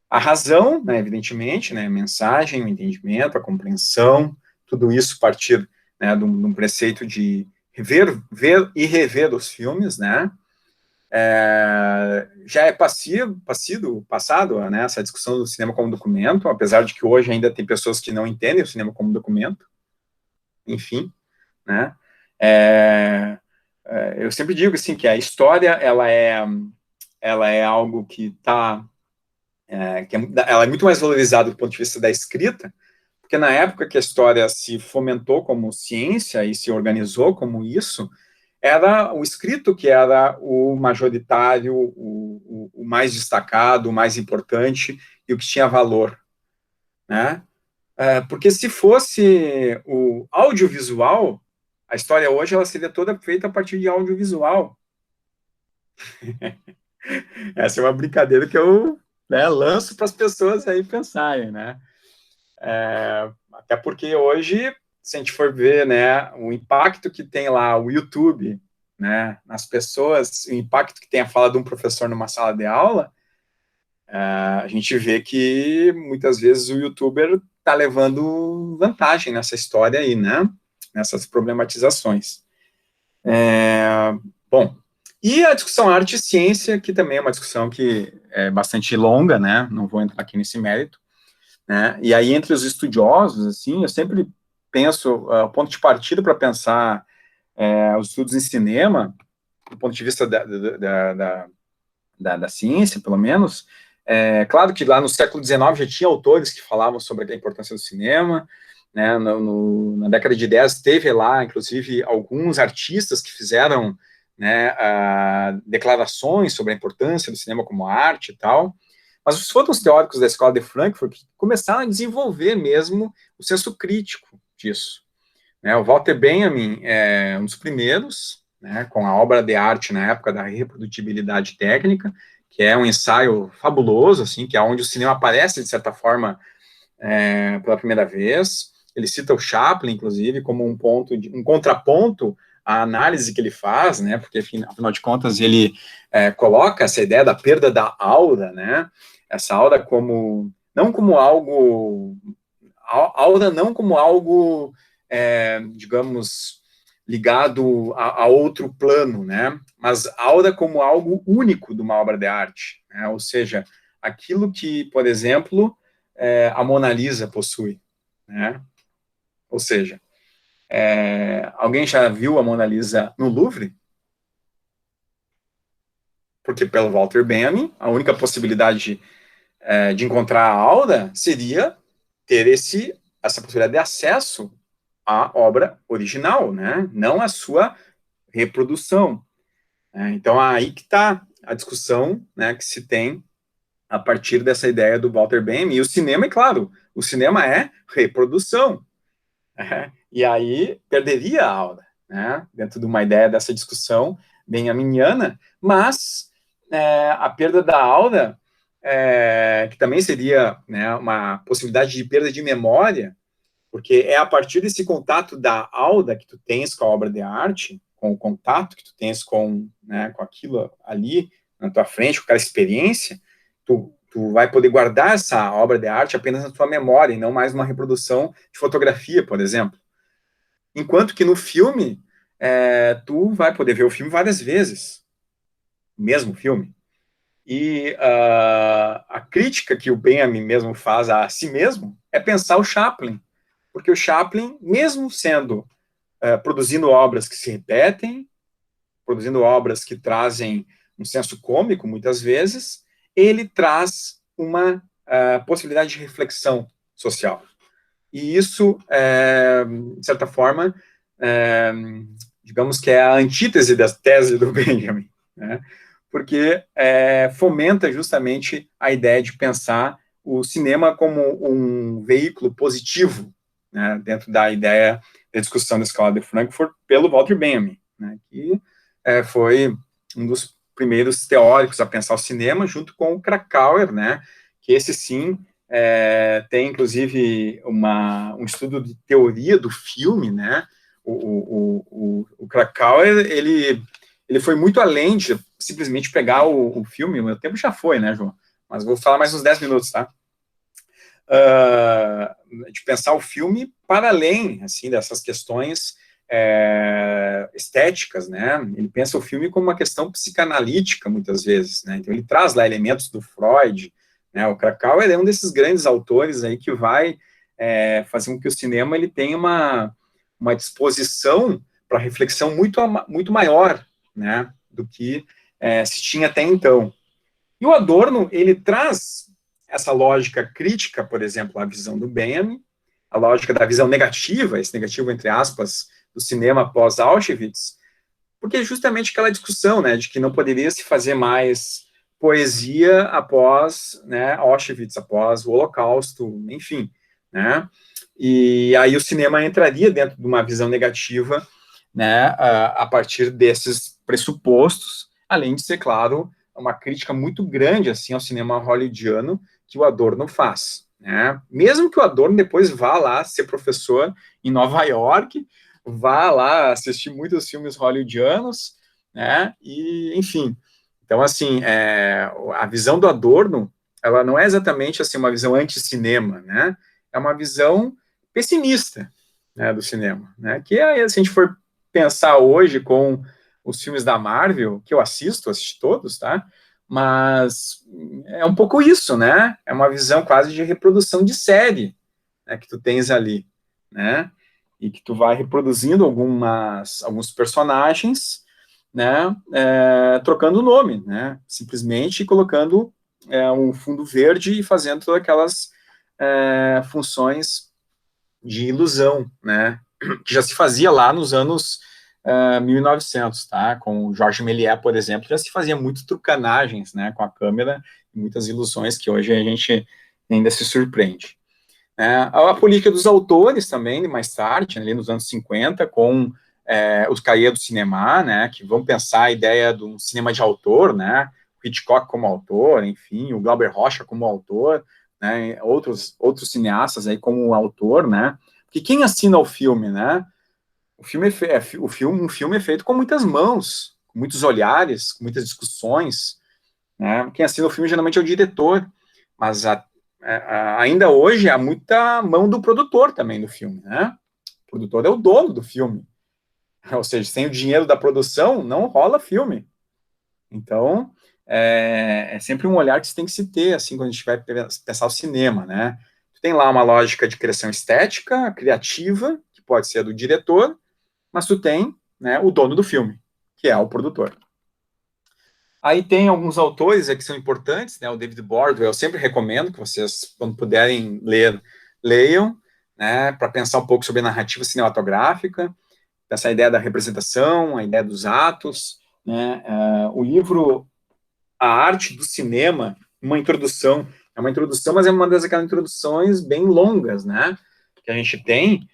A razão, né, evidentemente, né, a mensagem, o entendimento, a compreensão, tudo isso partir, né, de um preceito de ver e rever os filmes, né, já é passado, né, essa discussão do cinema como documento, apesar de que hoje ainda tem pessoas que não entendem o cinema como documento, enfim, né, eu sempre digo assim que a história ela é algo que está ela é muito mais valorizada do ponto de vista da escrita, porque na época que a história se fomentou como ciência e se organizou como isso, era o escrito que era o majoritário, o mais destacado, o mais importante e o que tinha valor, né? Porque se fosse o audiovisual, a história hoje ela seria toda feita a partir de audiovisual. Essa é uma brincadeira que eu, né, lanço para as pessoas aí pensarem, né? Até porque hoje, se a gente for ver, né, o impacto que tem lá o YouTube, né, nas pessoas, o impacto que tem a fala de um professor numa sala de aula, a gente vê que muitas vezes o YouTuber está levando vantagem nessa história aí, né, nessas problematizações. Bom, e a discussão arte e ciência, que também é uma discussão que é bastante longa, né, não vou entrar aqui nesse mérito, né? E aí, entre os estudiosos, assim, eu sempre penso, o ponto de partida para pensar os estudos em cinema, do ponto de vista da ciência, pelo menos, claro que lá no século XIX já tinha autores que falavam sobre a importância do cinema, né? Na década de 10 teve lá, inclusive, alguns artistas que fizeram, né, declarações sobre a importância do cinema como arte e tal, mas foram os teóricos da escola de Frankfurt que começaram a desenvolver mesmo o senso crítico disso, né? O Walter Benjamin é um dos primeiros, né, com a obra de arte na época da reprodutibilidade técnica, que é um ensaio fabuloso, assim, que é onde o cinema aparece, de certa forma, pela primeira vez. Ele cita o Chaplin, inclusive, como um contraponto à análise que ele faz, né, porque, afinal de contas, ele coloca essa ideia da perda da aura, né, essa aura como, não como algo, aura não como algo, digamos, ligado a outro plano, né, mas aura como algo único de uma obra de arte, né, ou seja, aquilo que, por exemplo, a Mona Lisa possui, né, ou seja, alguém já viu a Mona Lisa no Louvre? Porque, pelo Walter Benjamin, a única possibilidade de encontrar a aura seria ter essa possibilidade de acesso à obra original, né? Não a sua reprodução. Então, aí que está a discussão, né, que se tem a partir dessa ideia do Walter Benjamin. E o cinema, é claro, o cinema é reprodução. E aí perderia a aula, né, dentro de uma ideia dessa discussão benjaminiana, mas a perda da aula, que também seria, né, uma possibilidade de perda de memória, porque é a partir desse contato da aula que tu tens com a obra de arte, com o contato que tu tens com, né, com aquilo ali na tua frente, com aquela experiência, tu vai poder guardar essa obra de arte apenas na tua memória, e não mais uma reprodução de fotografia, por exemplo. Enquanto que no filme, tu vai poder ver o filme várias vezes, o mesmo filme. E a crítica que o Benjamin mesmo faz a si mesmo é pensar o Chaplin, porque o Chaplin, mesmo sendo, produzindo obras que se repetem, produzindo obras que trazem um senso cômico, muitas vezes, ele traz uma possibilidade de reflexão social. E isso, de certa forma, digamos que é a antítese da tese do Benjamin, né? Porque fomenta justamente a ideia de pensar o cinema como um veículo positivo, né, dentro da ideia da discussão da Escola de Frankfurt pelo Walter Benjamin, né, que foi um dos primeiros teóricos a pensar o cinema, junto com o Krakauer, né, que esse sim tem inclusive um estudo de teoria do filme, né. O Krakauer, ele foi muito além de simplesmente pegar o filme. O meu tempo já foi, né, João? Mas vou falar mais uns 10 minutos, tá? De pensar o filme para além, assim, dessas questões estéticas, né? Ele pensa o filme como uma questão psicanalítica, muitas vezes, né? Então, ele traz lá elementos do Freud, né? O Krakauer é um desses grandes autores aí que vai fazer com que o cinema ele tenha uma disposição para reflexão muito maior, né, do que se tinha até então. E o Adorno, ele traz essa lógica crítica, por exemplo, à visão do Benjamin, a lógica da visão negativa, esse negativo entre aspas, do cinema pós-Auschwitz, porque é justamente aquela discussão, né, de que não poderia se fazer mais poesia após, né, Auschwitz, após o Holocausto, enfim, né, e aí o cinema entraria dentro de uma visão negativa, né, a partir desses pressupostos, além de ser, claro, uma crítica muito grande, assim, ao cinema hollywoodiano que o Adorno faz, né, mesmo que o Adorno depois vá lá ser professor em Nova York, vá lá assistir muitos filmes hollywoodianos, né, e, enfim, então, assim, a visão do Adorno, ela não é exatamente, assim, uma visão anti-cinema, né, é uma visão pessimista, né, do cinema, né, que aí, se a gente for pensar hoje com os filmes da Marvel, que eu assisti todos, tá, mas é um pouco isso, né, é uma visão quase de reprodução de série, né, que tu tens ali, né, e que tu vai reproduzindo alguns personagens, né, trocando o nome, né, simplesmente colocando um fundo verde e fazendo todas aquelas funções de ilusão, né, que já se fazia lá nos anos 1900, tá, com o Georges Méliès, por exemplo, já se fazia muito trucanagens, né, com a câmera, e muitas ilusões que hoje a gente ainda se surpreende. A política dos autores também, mais tarde, ali nos anos 50, com os cahiers do cinema, né, que vão pensar a ideia de um cinema de autor, né, o Hitchcock como autor, enfim, o Glauber Rocha como autor, né, outros cineastas aí como autor, né, porque quem assina o filme, né, um filme é feito com muitas mãos, com muitos olhares, com muitas discussões, né, quem assina o filme geralmente é o diretor, mas ainda hoje há muita mão do produtor também do filme, né? O produtor é o dono do filme. Ou seja, sem o dinheiro da produção, não rola filme. Então, é sempre um olhar que você tem que se ter, assim, quando a gente vai pensar o cinema, né? Tem lá uma lógica de criação estética, criativa, que pode ser a do diretor, mas tu tem, né, o dono do filme, que é o produtor. Aí tem alguns autores que são importantes, né, o David Bordwell, eu sempre recomendo que vocês, quando puderem ler, leiam, né, para pensar um pouco sobre a narrativa cinematográfica, essa ideia da representação, a ideia dos atos, né, o livro A Arte do Cinema, uma introdução, é uma introdução, mas é uma daquelas introduções bem longas, né, que a gente tem,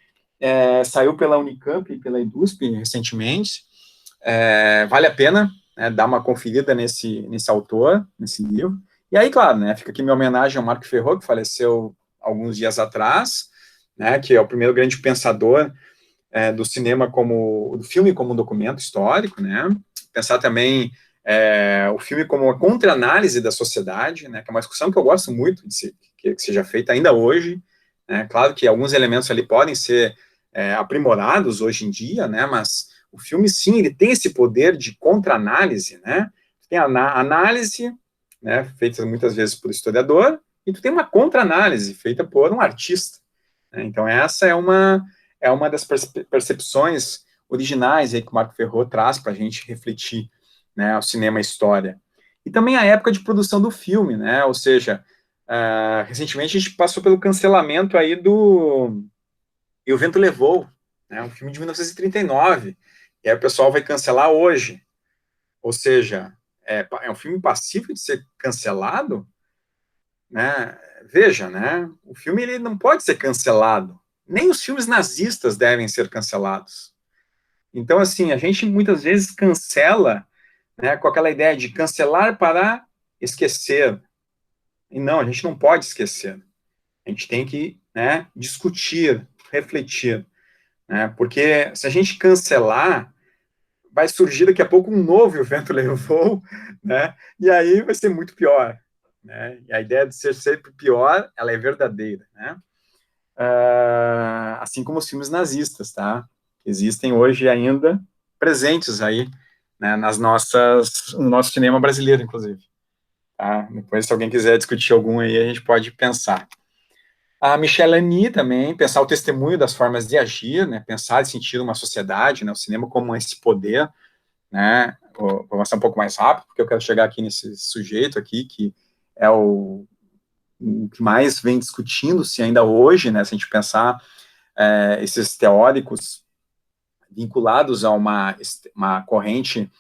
saiu pela Unicamp e pela EDUSP recentemente, vale a pena, né, dar uma conferida nesse autor, nesse livro. E aí, claro, né, fica aqui minha homenagem ao Marc Ferrot, que faleceu alguns dias atrás, né, que é o primeiro grande pensador do cinema do filme como um documento histórico, né, pensar também o filme como uma contra-análise da sociedade, né, que é uma discussão que eu gosto muito que seja feita ainda hoje, né, claro que alguns elementos ali podem ser aprimorados hoje em dia, né, mas o filme, sim, ele tem esse poder de contra-análise, né, tem a análise, né, feita muitas vezes por historiador, e tu tem uma contra-análise feita por um artista, né, então essa é uma das percepções originais aí que o Marc Ferrot traz para a gente refletir, né, o cinema e a história. E também a época de produção do filme, né, ou seja, recentemente a gente passou pelo cancelamento aí do E o Vento Levou, né, um filme de 1939, e aí o pessoal vai cancelar hoje, ou seja, é um filme passível de ser cancelado, né, veja, né, o filme ele não pode ser cancelado, nem os filmes nazistas devem ser cancelados. Então, assim, a gente muitas vezes cancela, né, com aquela ideia de cancelar para esquecer. E não, a gente não pode esquecer. A gente tem que, né, discutir, refletir, né, porque se a gente cancelar, vai surgir daqui a pouco um novo E o Vento Levou, né, e aí vai ser muito pior. Né, e a ideia de ser sempre pior, ela é verdadeira, né? Assim como os filmes nazistas, tá? Que existem hoje ainda presentes aí, né, no nosso cinema brasileiro, inclusive. Tá? Depois, se alguém quiser discutir algum aí, a gente pode pensar. A Michelle Ani também, pensar o testemunho das formas de agir, né, pensar e sentir uma sociedade, né, o cinema como esse poder, né, vou passar um pouco mais rápido, porque eu quero chegar aqui nesse sujeito aqui, que é o que mais vem discutindo-se ainda hoje, né, se a gente pensar esses teóricos vinculados a uma corrente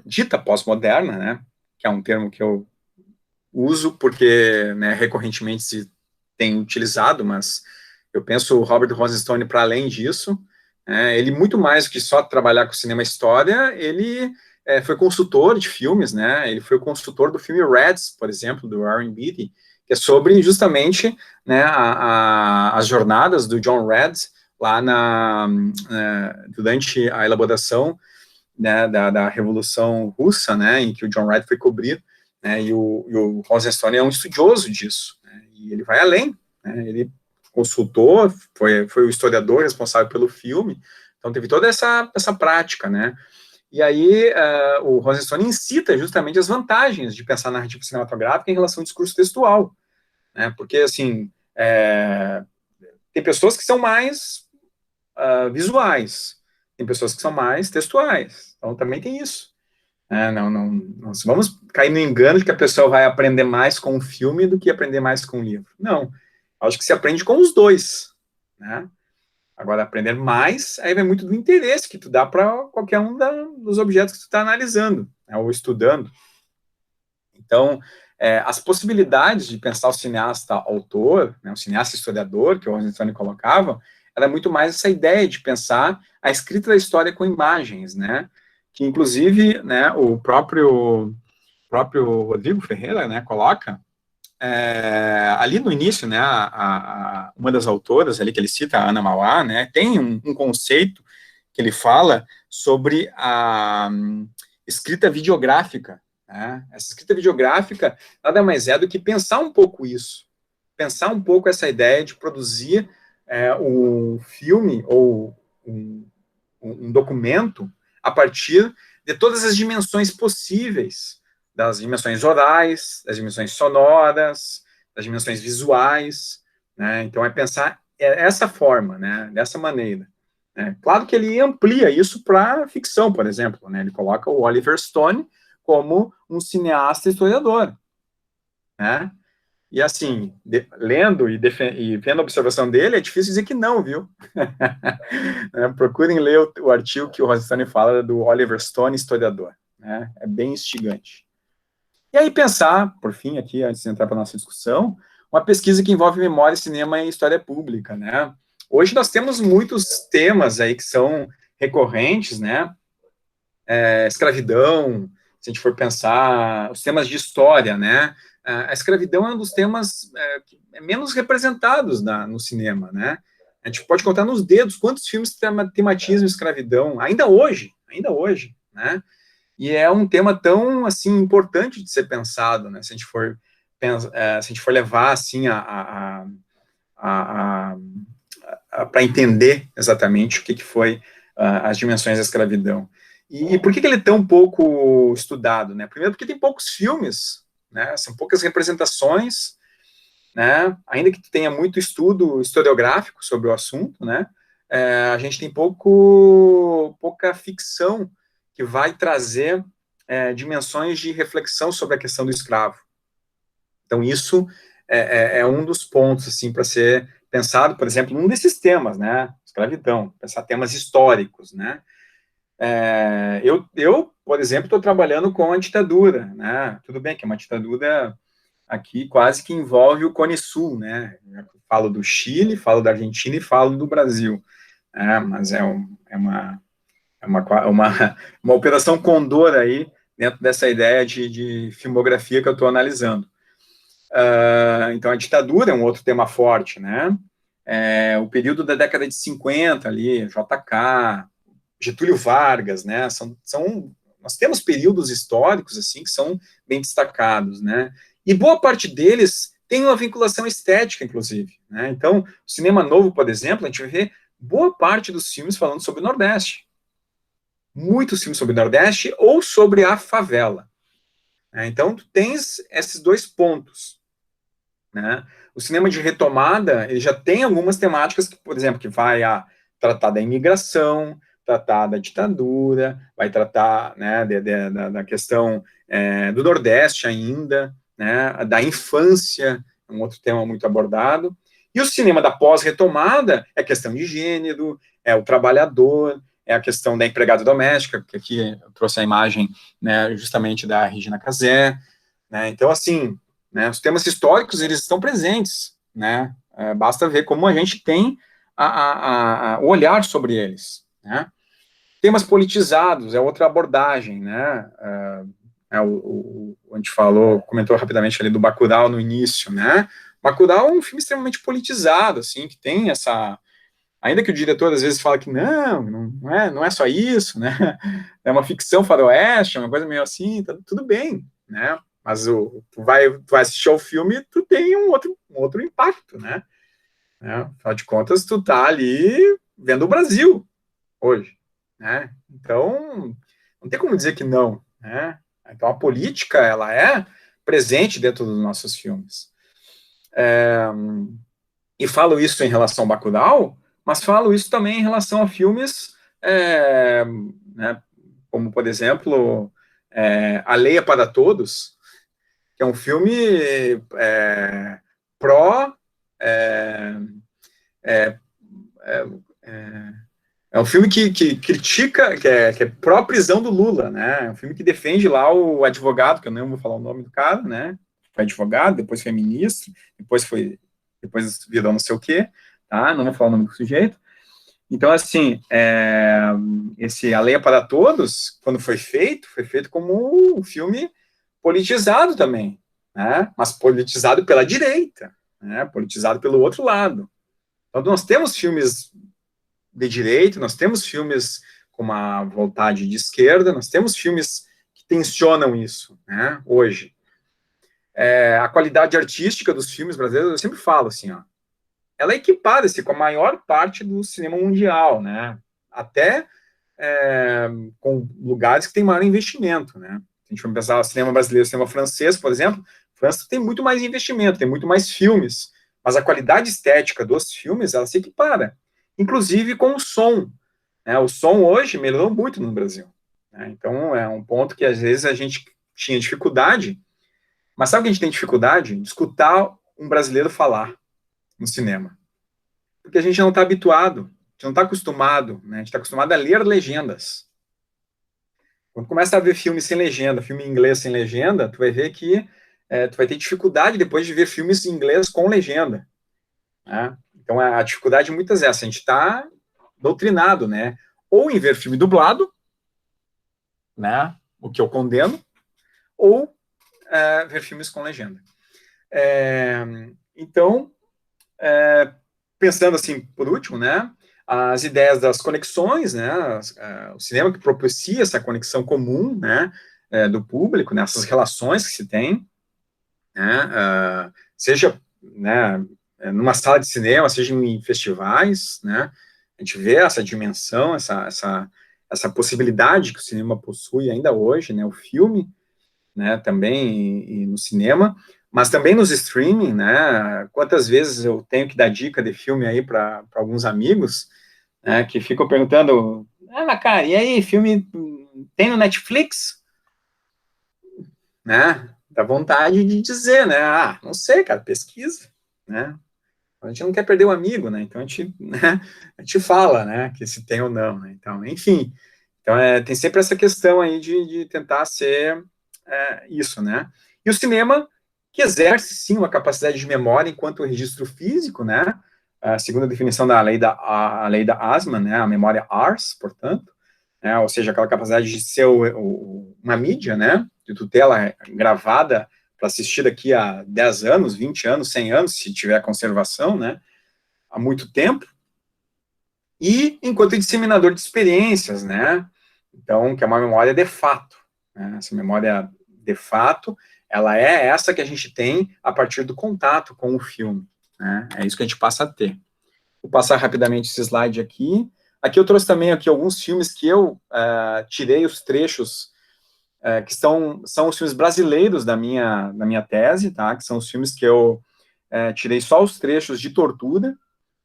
dita pós-moderna, né, que é um termo que eu uso porque, né, recorrentemente se tem utilizado, mas eu penso o Robert Rosenstone para além disso, ele muito mais do que só trabalhar com cinema e história, ele foi consultor de filmes, né, ele foi o consultor do filme Reds, por exemplo, do Warren Beatty, que é sobre justamente, né, as jornadas do John Reds lá durante a elaboração, né, da Revolução Russa, né, em que o John Redd foi cobrir, né, e o Rosenstone é um estudioso disso, né, e ele vai além, né, ele consultou, foi o historiador responsável pelo filme, então teve toda essa prática, né, e aí o Rosenstone incita justamente as vantagens de pensar narrativa cinematográfica em relação ao discurso textual, né, porque, assim, tem pessoas que são mais visuais, tem pessoas que são mais textuais, então também tem isso. Não vamos cair no engano de que a pessoa vai aprender mais com o filme do que aprender mais com o livro. Não, acho que se aprende com os dois, né? Agora, aprender mais, aí vai muito do interesse que tu dá para qualquer um dos objetos que tu está analisando, né, ou estudando. Então, as possibilidades de pensar o cineasta autor, né, o cineasta historiador, que o Rosenstone colocava, era muito mais essa ideia de pensar a escrita da história com imagens, né, que inclusive, né, o próprio Rodrigo Ferreira, né, coloca ali no início, né, uma das autoras ali que ele cita, a Ana Mauá, né, tem um conceito que ele fala sobre a escrita videográfica, né? Essa escrita videográfica nada mais é do que pensar um pouco isso, pensar um pouco essa ideia de produzir um filme ou um documento a partir de todas as dimensões possíveis, das dimensões orais, das dimensões sonoras, das dimensões visuais, né? Então é pensar essa forma, né? Dessa maneira. Claro que ele amplia isso para ficção, por exemplo, né? Ele coloca o Oliver Stone como um cineasta historiador, né? E assim, lendo e vendo a observação dele, é difícil dizer que não, viu? Procurem ler o artigo que o Rosestone fala do Oliver Stone, historiador. Né? É bem instigante. E aí pensar, por fim, aqui, antes de entrar para a nossa discussão, uma pesquisa que envolve memória, cinema e história pública, né? Hoje nós temos muitos temas aí que são recorrentes, né? Escravidão, se a gente for pensar, os temas de história, né? A escravidão é um dos temas menos representados no cinema, né? A gente pode contar nos dedos quantos filmes tematizam escravidão, ainda hoje, né? E é um tema tão, assim, importante de ser pensado, né? Se a gente for levar, assim, para entender exatamente o que foi as dimensões da escravidão. E por que ele é tão pouco estudado, né? Primeiro porque tem poucos filmes, né? São poucas representações, né? Ainda que tenha muito estudo historiográfico sobre o assunto, né? A gente tem pouca ficção que vai trazer dimensões de reflexão sobre a questão do escravo. Então, isso é um dos pontos, assim, para ser pensado, por exemplo, num desses temas, né? Escravidão, pensar temas históricos, né? Eu, por exemplo, estou trabalhando com a ditadura, né? Tudo bem que é uma ditadura aqui quase que envolve o Cone Sul, né? Eu falo do Chile, falo da Argentina e falo do Brasil, mas é uma operação Condor aí, dentro dessa ideia de filmografia que eu estou analisando. Então, a ditadura é um outro tema forte, né? O período da década de 50 ali, JK, Getúlio Vargas, né? Nós temos períodos históricos, assim, que são bem destacados, né? E boa parte deles tem uma vinculação estética, inclusive, né? Então, o cinema novo, por exemplo, a gente vai ver boa parte dos filmes falando sobre o Nordeste. Muitos filmes sobre o Nordeste ou sobre a favela. Então, tu tens esses dois pontos, né? O cinema de retomada, ele já tem algumas temáticas, que, por exemplo, que vai tratar da imigração, tratar da ditadura, vai tratar, né, da questão do Nordeste ainda, né, da infância, um outro tema muito abordado. E o cinema da pós-retomada é questão de gênero, é o trabalhador, é a questão da empregada doméstica, que aqui eu trouxe a imagem, né, justamente da Regina Casé, né? Então, assim, né, os temas históricos, eles estão presentes, né? Basta ver como a gente tem o olhar sobre eles, né? Temas politizados é outra abordagem, né? A gente comentou rapidamente ali do Bacurau no início, né? Bacurau é um filme extremamente politizado, assim, que tem essa... Ainda que o diretor às vezes fala que não é só isso, né? É uma ficção faroeste, é uma coisa meio assim, tá tudo bem, né? Mas tu vai assistir ao filme, tu tem um outro impacto, né? Afinal de contas, tu tá ali vendo o Brasil hoje, né? Então, não tem como dizer que não, né? Então, a política, ela é presente dentro dos nossos filmes. E falo isso em relação ao Bacurau, mas falo isso também em relação a filmes, né, como, por exemplo, A Lei é para Todos, que é um filme pró... É um filme que critica, que é pró-prisão do Lula, né? É um filme que defende lá o advogado, que eu não vou falar o nome do cara, né? Foi advogado, depois foi ministro, depois virou não sei o quê, tá? Não vou falar o nome do sujeito. Então, assim, A Lei é para Todos, quando foi feito como um filme politizado também, né? Mas politizado pela direita, né? Politizado pelo outro lado. Então, nós temos filmes de direita, nós temos filmes com uma vontade de esquerda, nós temos filmes que tensionam isso, né, hoje. A qualidade artística dos filmes brasileiros, eu sempre falo assim, ela equipara-se com a maior parte do cinema mundial, né, até com lugares que têm maior investimento, né. Se a gente for pensar no cinema brasileiro, cinema francês, por exemplo, a França tem muito mais investimento, tem muito mais filmes, mas a qualidade estética dos filmes, ela se equipara, inclusive com o som. O som hoje melhorou muito no Brasil. Então, é um ponto que, às vezes, a gente tinha dificuldade, mas sabe o que a gente tem dificuldade? De escutar um brasileiro falar no cinema? Porque a gente não está habituado, a gente não está acostumado, né? A gente está acostumado a ler legendas. Quando começa a ver filme sem legenda, filme em inglês sem legenda, tu vai ver que tu vai ter dificuldade depois de ver filmes em inglês com legenda, né? Então, a dificuldade muitas é essa, a gente está doutrinado, né? Ou em ver filme dublado, né? O que eu condeno, ou ver filmes com legenda. Então, pensando assim, por último, né? As ideias das conexões, né? O cinema que propicia essa conexão comum, né? Do público, né? Essas relações que se tem, né? Seja, né? Numa sala de cinema, seja em festivais, né? A gente vê essa dimensão, essa possibilidade que o cinema possui ainda hoje, né? O filme, né? Também e no cinema, mas também nos streaming, né? Quantas vezes eu tenho que dar dica de filme aí para alguns amigos, né? Que ficam perguntando, cara, e aí, filme tem no Netflix? Né? Dá vontade de dizer, né? Não sei, cara, pesquisa, né? A gente não quer perder o amigo, né? Então né, a gente fala, né? Que se tem ou não, né? Então, enfim. Então, tem sempre essa questão aí de tentar ser isso, né? E o cinema, que exerce, sim, uma capacidade de memória enquanto registro físico, né? Segundo a definição da lei a lei da Asman, né? A memória ars, portanto, né? Ou seja, aquela capacidade de ser uma mídia, né? De tutela gravada para assistir daqui a 10 anos, 20 anos, 100 anos, se tiver conservação, né? Há muito tempo. E enquanto disseminador de experiências, né? Então, que é uma memória de fato, né? Essa memória de fato, ela é essa que a gente tem a partir do contato com o filme, né? É isso que a gente passa a ter. Vou passar rapidamente esse slide aqui. Aqui eu trouxe também aqui alguns filmes que eu tirei os trechos que são os filmes brasileiros da minha tese, tá? Que são os filmes que eu tirei só os trechos de tortura,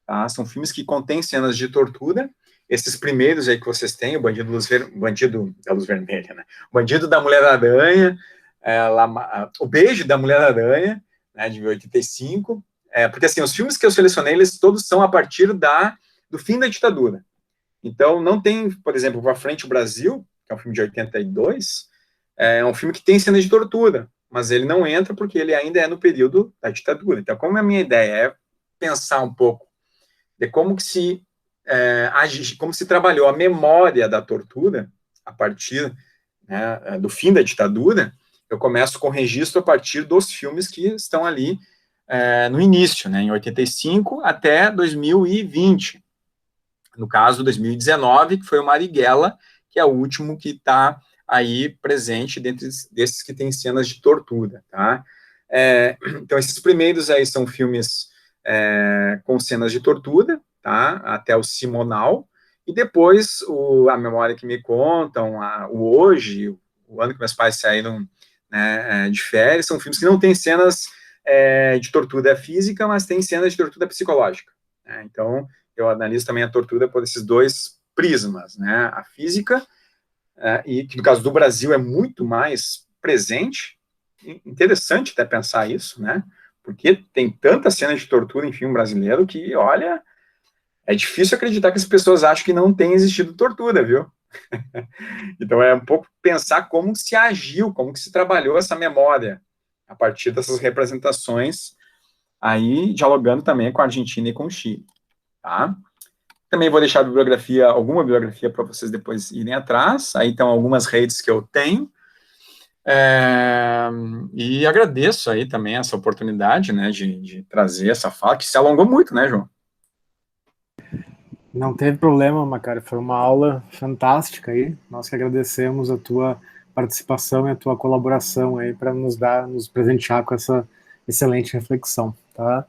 tá? São filmes que contêm cenas de tortura. Esses primeiros aí que vocês têm, o Bandido da Luz Vermelha, né? O Bandido da Mulher-Aranha, o Beijo da Mulher-Aranha, né, de 85, porque assim, os filmes que eu selecionei, eles todos são a partir do fim da ditadura. Então, não tem, por exemplo, Pra Frente o Brasil, que é um filme de 82, é um filme que tem cena de tortura, mas ele não entra porque ele ainda é no período da ditadura. Então, como a minha ideia é pensar um pouco de como que como se trabalhou a memória da tortura a partir, né, do fim da ditadura, eu começo com registro a partir dos filmes que estão ali no início, né, em 85 até 2020. No caso, 2019, que foi o Marighella, que é o último que está aí presente dentro desses que tem cenas de tortura, tá? Então, esses primeiros aí são filmes com cenas de tortura, tá? Até o Simonal, e depois A Memória que Me Contam, o Hoje, o ano que meus pais saíram, né, de férias, são filmes que não têm cenas de tortura física, mas tem cenas de tortura psicológica, né? Então, eu analiso também a tortura por esses dois prismas, né? A física, e que no caso do Brasil é muito mais presente, interessante até pensar isso, né? Porque tem tanta cena de tortura em filme brasileiro que, olha, é difícil acreditar que as pessoas acham que não tem existido tortura, viu? Então é um pouco pensar como se agiu, como que se trabalhou essa memória a partir dessas representações, aí dialogando também com a Argentina e com o Chile, tá? Também vou deixar alguma bibliografia para vocês depois irem atrás, aí estão algumas redes que eu tenho, e agradeço aí também essa oportunidade, né, de trazer essa fala, que se alongou muito, né, João? Não teve problema, Macari, foi uma aula fantástica aí, nós que agradecemos a tua participação e a tua colaboração aí para nos presentear com essa excelente reflexão, tá?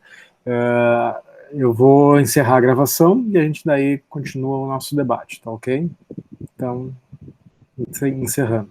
Eu vou encerrar a gravação e a gente daí continua o nosso debate, tá ok? Então, encerrando.